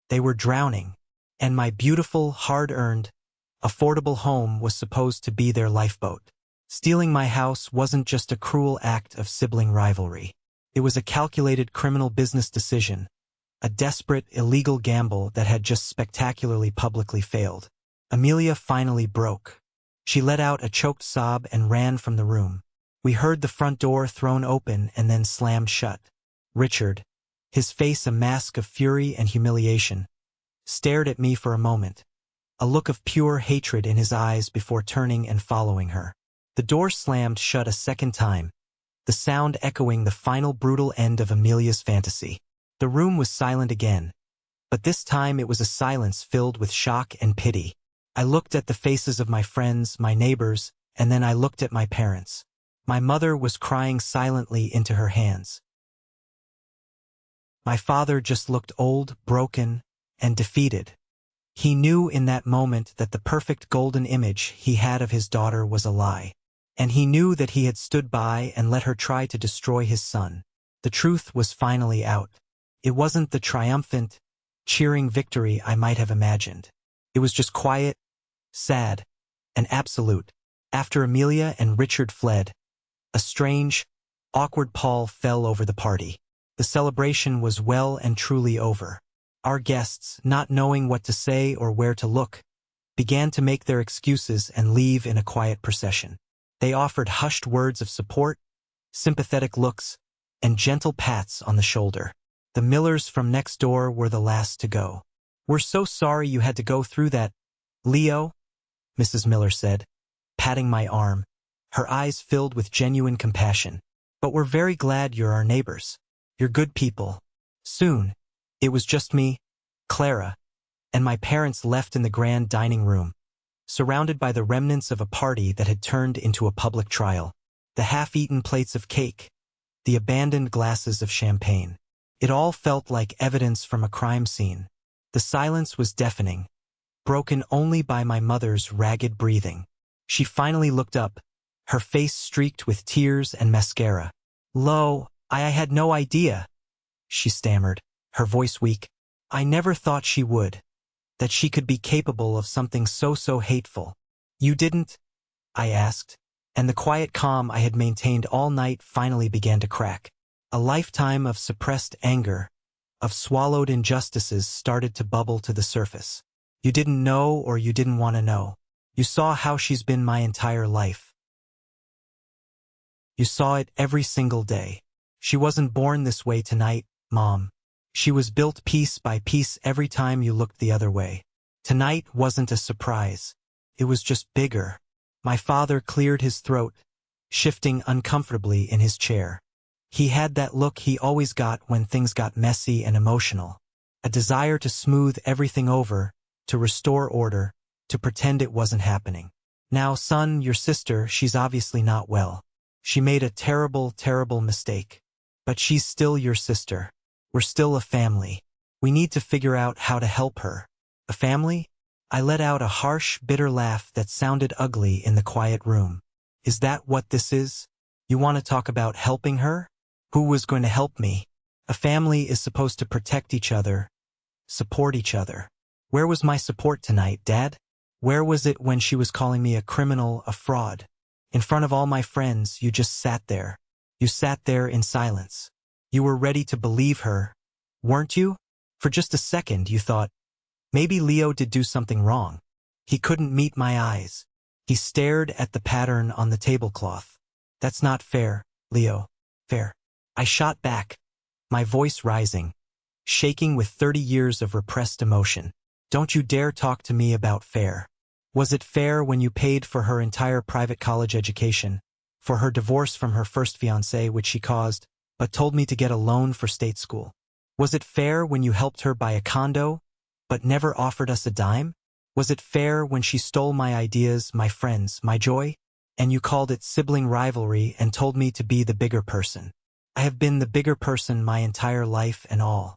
They were drowning. And my beautiful, hard-earned, affordable home was supposed to be their lifeboat. Stealing my house wasn't just a cruel act of sibling rivalry. It was a calculated criminal business decision, a desperate, illegal gamble that had just spectacularly publicly failed. Amelia finally broke. She let out a choked sob and ran from the room. We heard the front door thrown open and then slammed shut. Richard, his face a mask of fury and humiliation, stared at me for a moment, a look of pure hatred in his eyes before turning and following her. The door slammed shut a second time, the sound echoing the final brutal end of Amelia's fantasy. The room was silent again, but this time it was a silence filled with shock and pity. I looked at the faces of my friends, my neighbors, and then I looked at my parents. My mother was crying silently into her hands. My father just looked old, broken, and defeated. He knew in that moment that the perfect golden image he had of his daughter was a lie. And he knew that he had stood by and let her try to destroy his son. The truth was finally out. It wasn't the triumphant, cheering victory I might have imagined. It was just quiet, sad, and absolute. After Amelia and Richard fled, a strange, awkward pall fell over the party. The celebration was well and truly over. Our guests, not knowing what to say or where to look, began to make their excuses and leave in a quiet procession. They offered hushed words of support, sympathetic looks, and gentle pats on the shoulder. The Millers from next door were the last to go. "We're so sorry you had to go through that, Leo," Mrs. Miller said, patting my arm, her eyes filled with genuine compassion. "But we're very glad you're our neighbors. You're good people." Soon, it was just me, Clara, and my parents left in the grand dining room, surrounded by the remnants of a party that had turned into a public trial. The half-eaten plates of cake, the abandoned glasses of champagne. It all felt like evidence from a crime scene. The silence was deafening, broken only by my mother's ragged breathing. She finally looked up, her face streaked with tears and mascara. "Lo, I had no idea," she stammered, her voice weak. "I never thought she would. That she could be capable of something so hateful." "You didn't?" I asked, and the quiet calm I had maintained all night finally began to crack. A lifetime of suppressed anger, of swallowed injustices started to bubble to the surface. "You didn't know or you didn't want to know. You saw how she's been my entire life. You saw it every single day. She wasn't born this way tonight, Mom. She was built piece by piece every time you looked the other way. Tonight wasn't a surprise. It was just bigger." My father cleared his throat, shifting uncomfortably in his chair. He had that look he always got when things got messy and emotional. A desire to smooth everything over, to restore order, to pretend it wasn't happening. "Now, son, your sister, she's obviously not well. She made a terrible mistake. But she's still your sister. We're still a family. We need to figure out how to help her." "A family?" I let out a harsh, bitter laugh that sounded ugly in the quiet room. "Is that what this is? You want to talk about helping her? Who was going to help me? A family is supposed to protect each other, support each other. Where was my support tonight, Dad? Where was it when she was calling me a criminal, a fraud? In front of all my friends, you just sat there. You sat there in silence. You were ready to believe her, weren't you? For just a second, you thought, Maybe Leo did do something wrong. He couldn't meet my eyes. He stared at the pattern on the tablecloth. That's not fair, Leo. Fair. I shot back, my voice rising, shaking with 30 years of repressed emotion. Don't you dare talk to me about fair. Was it fair when you paid for her entire private college education, for her divorce from her first fiancé, which she caused, but told me to get a loan for state school? Was it fair when you helped her buy a condo, but never offered us a dime? Was it fair when she stole my ideas, my friends, my joy? And you called it sibling rivalry and told me to be the bigger person. I have been the bigger person my entire life, and all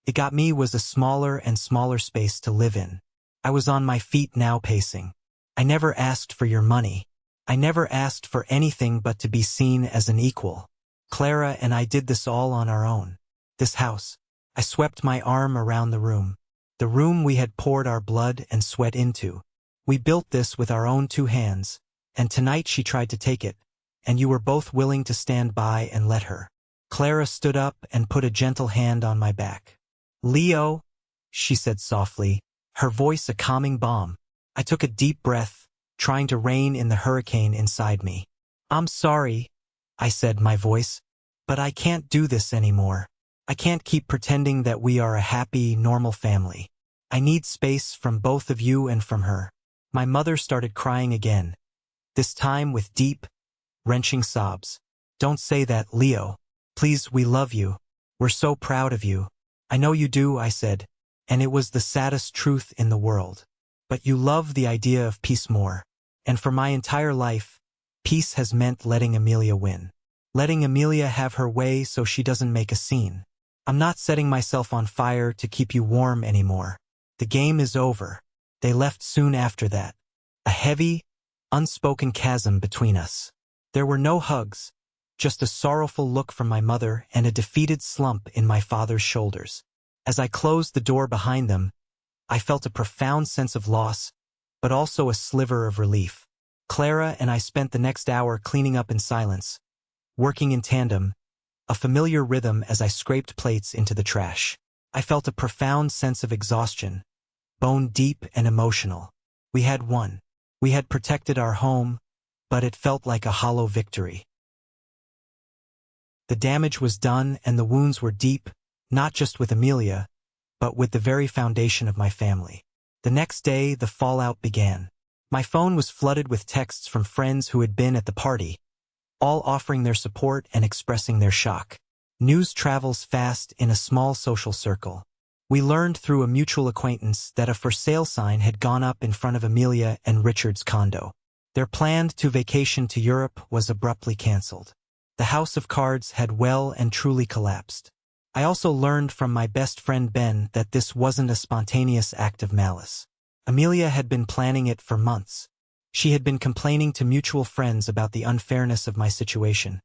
it got me was a smaller and smaller space to live in. I was on my feet now, pacing. I never asked for your money. I never asked for anything but to be seen as an equal. Clara and I did this all on our own. This house. I swept my arm around the room we had poured our blood and sweat into. We built this with our own 2 hands, and tonight she tried to take it, and you were both willing to stand by and let her. Clara stood up and put a gentle hand on my back. Leo, she said softly, her voice a calming balm. I took a deep breath, trying to rein in the hurricane inside me. I'm sorry, I said, my voice, but I can't do this anymore. I can't keep pretending that we are a happy, normal family. I need space from both of you and from her. My mother started crying again, this time with deep, wrenching sobs. Don't say that, Leo. Please, we love you. We're so proud of you. I know you do, I said, and it was the saddest truth in the world. But you love the idea of peace more. And for my entire life, peace has meant letting Amelia win. Letting Amelia have her way so she doesn't make a scene. I'm not setting myself on fire to keep you warm anymore. The game is over. They left soon after that. A heavy, unspoken chasm between us. There were no hugs, just a sorrowful look from my mother and a defeated slump in my father's shoulders. As I closed the door behind them, I felt a profound sense of loss, but also a sliver of relief. Clara and I spent the next hour cleaning up in silence, working in tandem, a familiar rhythm as I scraped plates into the trash. I felt a profound sense of exhaustion, bone deep and emotional. We had won. We had protected our home, but it felt like a hollow victory. The damage was done and the wounds were deep, not just with Amelia, but with the very foundation of my family. The next day, the fallout began. My phone was flooded with texts from friends who had been at the party, all offering their support and expressing their shock. News travels fast in a small social circle. We learned through a mutual acquaintance that a for sale sign had gone up in front of Amelia and Richard's condo. Their planned vacation to Europe was abruptly cancelled. The house of cards had well and truly collapsed. I also learned from my best friend Ben that this wasn't a spontaneous act of malice. Amelia had been planning it for months. She had been complaining to mutual friends about the unfairness of my situation,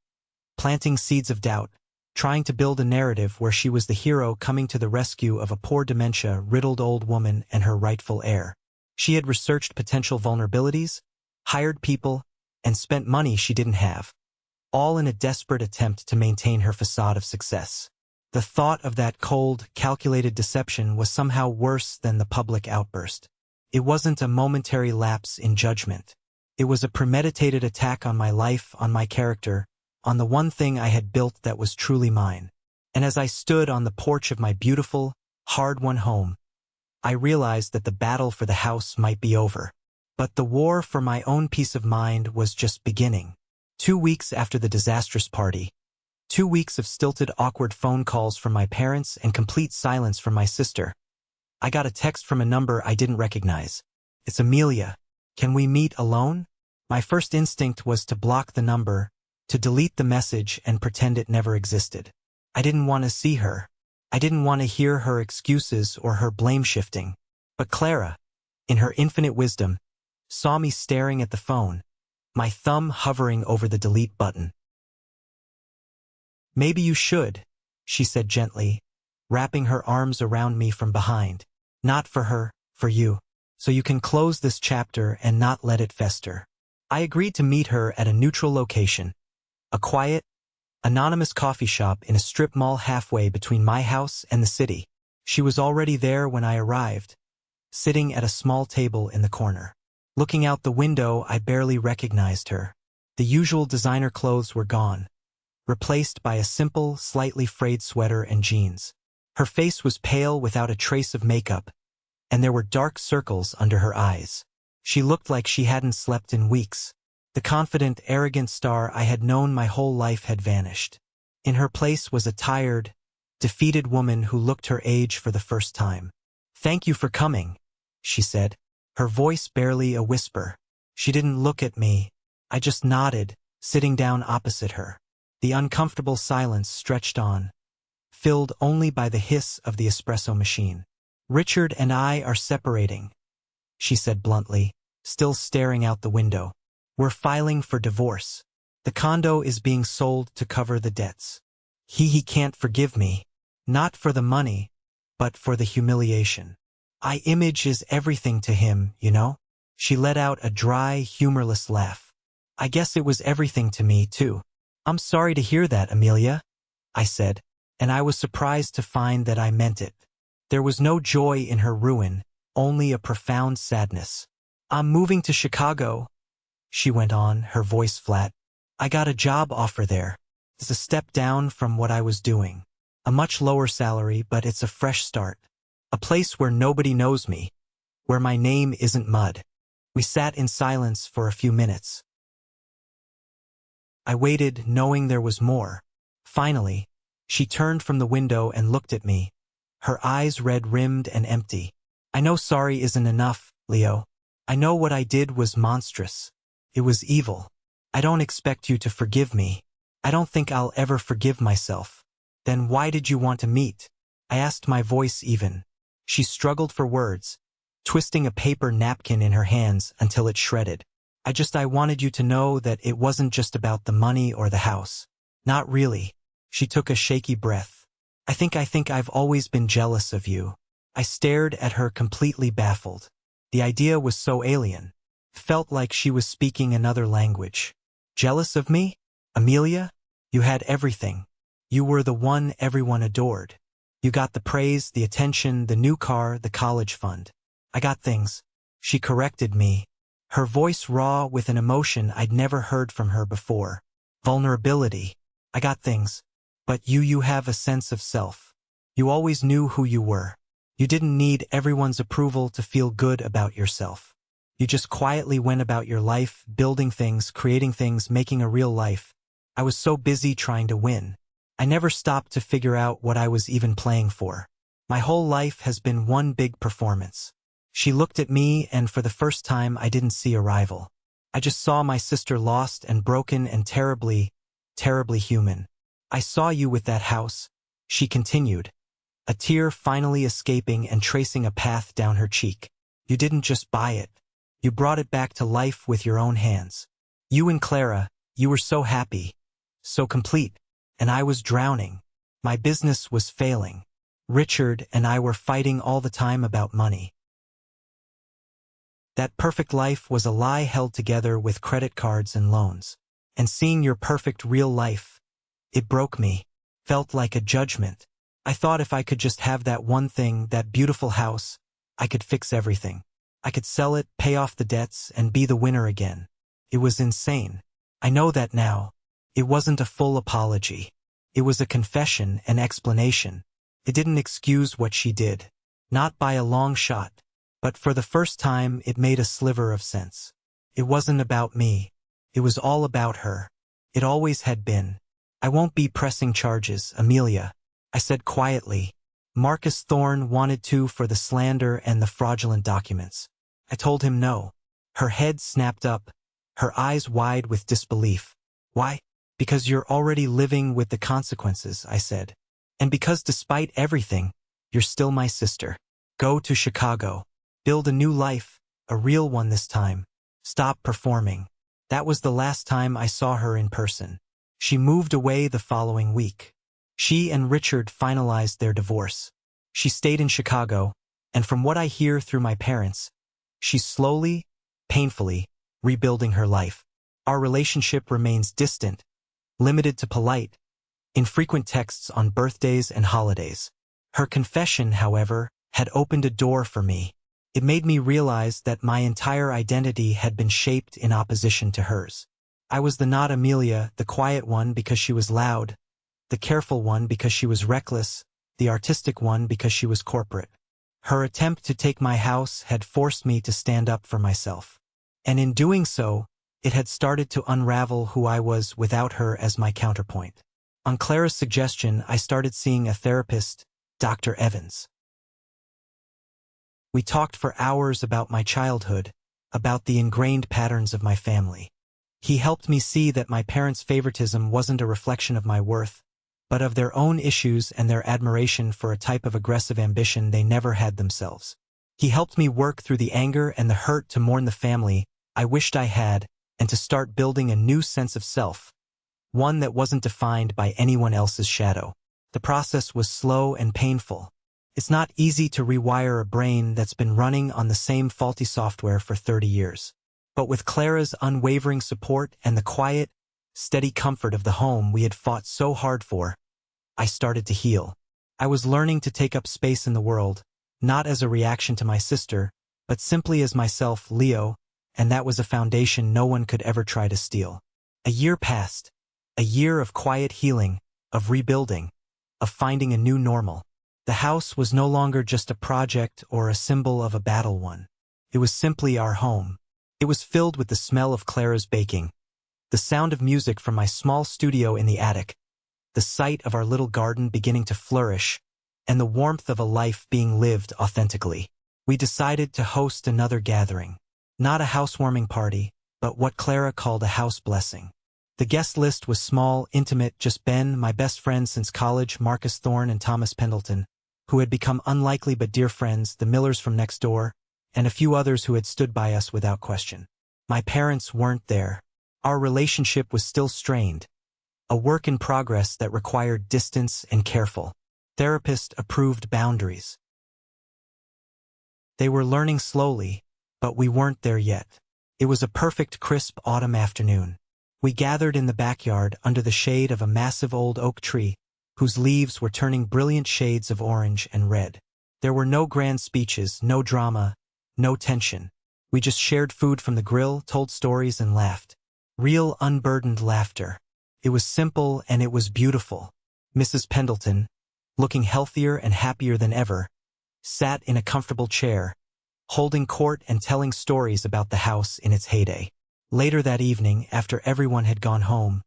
planting seeds of doubt, trying to build a narrative where she was the hero coming to the rescue of a poor dementia-riddled old woman and her rightful heir. She had researched potential vulnerabilities, hired people, and spent money she didn't have, all in a desperate attempt to maintain her facade of success. The thought of that cold, calculated deception was somehow worse than the public outburst. It wasn't a momentary lapse in judgment. It was a premeditated attack on my life, on my character, on the one thing I had built that was truly mine. And as I stood on the porch of my beautiful, hard-won home, I realized that the battle for the house might be over. But the war for my own peace of mind was just beginning. 2 weeks after the disastrous party, 2 weeks of stilted, awkward phone calls from my parents and complete silence from my sister, I got a text from a number I didn't recognize. It's Amelia. Can we meet alone? My first instinct was to block the number, to delete the message and pretend it never existed. I didn't want to see her. I didn't want to hear her excuses or her blame-shifting. But Clara, in her infinite wisdom, saw me staring at the phone, my thumb hovering over the delete button. Maybe you should, she said gently, wrapping her arms around me from behind. Not for her, for you. So you can close this chapter and not let it fester. I agreed to meet her at a neutral location, a quiet, anonymous coffee shop in a strip mall halfway between my house and the city. She was already there when I arrived, sitting at a small table in the corner. Looking out the window, I barely recognized her. The usual designer clothes were gone, replaced by a simple, slightly frayed sweater and jeans. Her face was pale without a trace of makeup, and there were dark circles under her eyes. She looked like she hadn't slept in weeks. The confident, arrogant star I had known my whole life had vanished. In her place was a tired, defeated woman who looked her age for the first time. "Thank you for coming," she said, her voice barely a whisper. She didn't look at me. I just nodded, sitting down opposite her. The uncomfortable silence stretched on, filled only by the hiss of the espresso machine. "Richard and I are separating," she said bluntly, still staring out the window. "We're filing for divorce. The condo is being sold to cover the debts. He can't forgive me. Not for the money, but for the humiliation. Image is everything to him, you know?" She let out a dry, humorless laugh. "I guess it was everything to me, too." "I'm sorry to hear that, Amelia," I said, and I was surprised to find that I meant it. There was no joy in her ruin, only a profound sadness. "I'm moving to Chicago," she went on, her voice flat. "I got a job offer there. It's a step down from what I was doing. A much lower salary, but it's a fresh start. A place where nobody knows me, where my name isn't mud." We sat in silence for a few minutes. I waited, knowing there was more. Finally, she turned from the window and looked at me, her eyes red-rimmed and empty. "I know sorry isn't enough, Leo. I know what I did was monstrous. It was evil. I don't expect you to forgive me. I don't think I'll ever forgive myself." "Then why did you want to meet?" I asked, my voice even. She struggled for words, twisting a paper napkin in her hands until it shredded. I wanted you to know that it wasn't just about the money or the house. Not really." She took a shaky breath. I think I've always been jealous of you." I stared at her, completely baffled. The idea was so alien. Felt like she was speaking another language. "Jealous of me? Amelia? You had everything. You were the one everyone adored. You got the praise, the attention, the new car, the college fund. I got things." She corrected me, her voice raw with an emotion I'd never heard from her before. "Vulnerability. I got things. But you have a sense of self. You always knew who you were. You didn't need everyone's approval to feel good about yourself. You just quietly went about your life, building things, creating things, making a real life. I was so busy trying to win. I never stopped to figure out what I was even playing for. My whole life has been one big performance." She looked at me, and for the first time I didn't see a rival. I just saw my sister, lost and broken and terribly, terribly human. "I saw you with that house," she continued, a tear finally escaping and tracing a path down her cheek. "You didn't just buy it. You brought it back to life with your own hands. You and Clara, you were so happy, so complete, and I was drowning. My business was failing. Richard and I were fighting all the time about money. That perfect life was a lie held together with credit cards and loans. And seeing your perfect real life, it broke me. Felt like a judgment. I thought if I could just have that one thing, that beautiful house, I could fix everything. I could sell it, pay off the debts, and be the winner again. It was insane. I know that now. It wasn't a full apology. It was a confession, an explanation. It didn't excuse what she did. Not by a long shot. But for the first time, it made a sliver of sense. It wasn't about me. It was all about her. It always had been. "I won't be pressing charges, Amelia," I said quietly. "Marcus Thorne wanted to for the slander and the fraudulent documents. I told him no." Her head snapped up, her eyes wide with disbelief. "Why?" "Because you're already living with the consequences," I said. "And because despite everything, you're still my sister. Go to Chicago. Build a new life, a real one this time. Stop performing." That was the last time I saw her in person. She moved away the following week. She and Richard finalized their divorce. She stayed in Chicago, and from what I hear through my parents, she's slowly, painfully, rebuilding her life. Our relationship remains distant, limited to polite, infrequent texts on birthdays and holidays. Her confession, however, had opened a door for me. It made me realize that my entire identity had been shaped in opposition to hers. I was the not Amelia, the quiet one because she was loud, the careful one because she was reckless, the artistic one because she was corporate. Her attempt to take my house had forced me to stand up for myself. And in doing so, it had started to unravel who I was without her as my counterpoint. On Clara's suggestion, I started seeing a therapist, Dr. Evans. We talked for hours about my childhood, about the ingrained patterns of my family. He helped me see that my parents' favoritism wasn't a reflection of my worth, but of their own issues and their admiration for a type of aggressive ambition they never had themselves. He helped me work through the anger and the hurt to mourn the family I wished I had and to start building a new sense of self, one that wasn't defined by anyone else's shadow. The process was slow and painful. It's not easy to rewire a brain that's been running on the same faulty software for 30 years. But with Clara's unwavering support and the quiet, steady comfort of the home we had fought so hard for, I started to heal. I was learning to take up space in the world, not as a reaction to my sister, but simply as myself, Leo, and that was a foundation no one could ever try to steal. A year passed, a year of quiet healing, of rebuilding, of finding a new normal. The house was no longer just a project or a symbol of a battle won. It was simply our home. It was filled with the smell of Clara's baking, the sound of music from my small studio in the attic, the sight of our little garden beginning to flourish, and the warmth of a life being lived authentically. We decided to host another gathering. Not a housewarming party, but what Clara called a house blessing. The guest list was small, intimate, just Ben, my best friend since college, Marcus Thorne and Thomas Pendleton, who had become unlikely but dear friends, the Millers from next door, and a few others who had stood by us without question. My parents weren't there. Our relationship was still strained, a work in progress that required distance and careful, therapist-approved boundaries. They were learning slowly, but we weren't there yet. It was a perfect crisp autumn afternoon. We gathered in the backyard under the shade of a massive old oak tree, whose leaves were turning brilliant shades of orange and red. There were no grand speeches, no drama, no tension. We just shared food from the grill, told stories, and laughed. Real, unburdened laughter. It was simple and it was beautiful. Mrs. Pendleton, looking healthier and happier than ever, sat in a comfortable chair, holding court and telling stories about the house in its heyday. Later that evening, after everyone had gone home,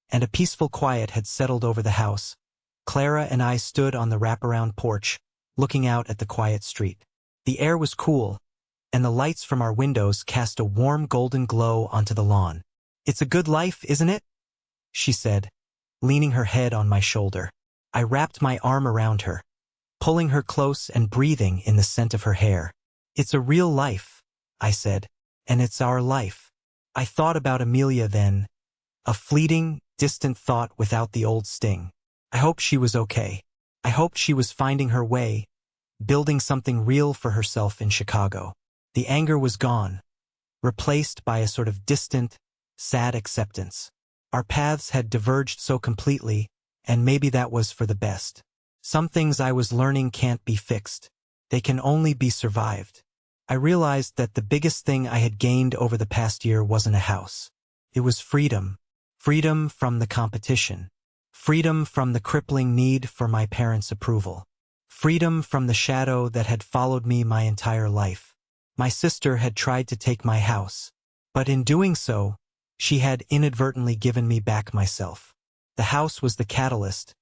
and a peaceful quiet had settled over the house, Clara and I stood on the wraparound porch, looking out at the quiet street. The air was cool, and the lights from our windows cast a warm golden glow onto the lawn. "It's a good life, isn't it?" she said, leaning her head on my shoulder. I wrapped my arm around her, pulling her close and breathing in the scent of her hair. "It's a real life," I said, "and it's our life." I thought about Amelia then, a fleeting, distant thought without the old sting. I hoped she was okay. I hoped she was finding her way, building something real for herself in Chicago. The anger was gone, replaced by a sort of distant, sad acceptance. Our paths had diverged so completely, and maybe that was for the best. Some things I was learning can't be fixed. They can only be survived. I realized that the biggest thing I had gained over the past year wasn't a house. It was freedom. Freedom from the competition. Freedom from the crippling need for my parents' approval. Freedom from the shadow that had followed me my entire life. My sister had tried to take my house, but in doing so, she had inadvertently given me back myself. The house was the catalyst,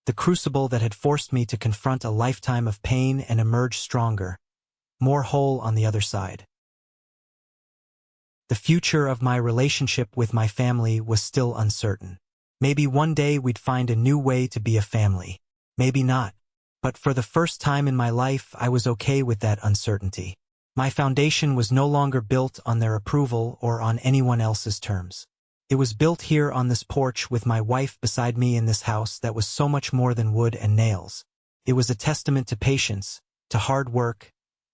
the crucible that had forced me to confront a lifetime of pain and emerge stronger, more whole on the other side. The future of my relationship with my family was still uncertain. Maybe one day we'd find a new way to be a family. Maybe not. But for the first time in my life, I was okay with that uncertainty. My foundation was no longer built on their approval or on anyone else's terms. It was built here on this porch with my wife beside me in this house that was so much more than wood and nails. It was a testament to patience, to hard work,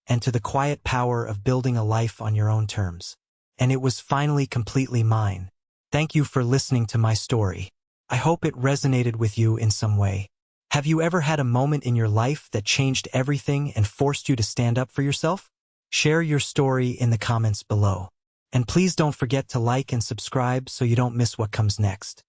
and to the quiet power of building a life on your own terms. And it was finally completely mine. Thank you for listening to my story. I hope it resonated with you in some way. Have you ever had a moment in your life that changed everything and forced you to stand up for yourself? Share your story in the comments below. And please don't forget to like and subscribe so you don't miss what comes next.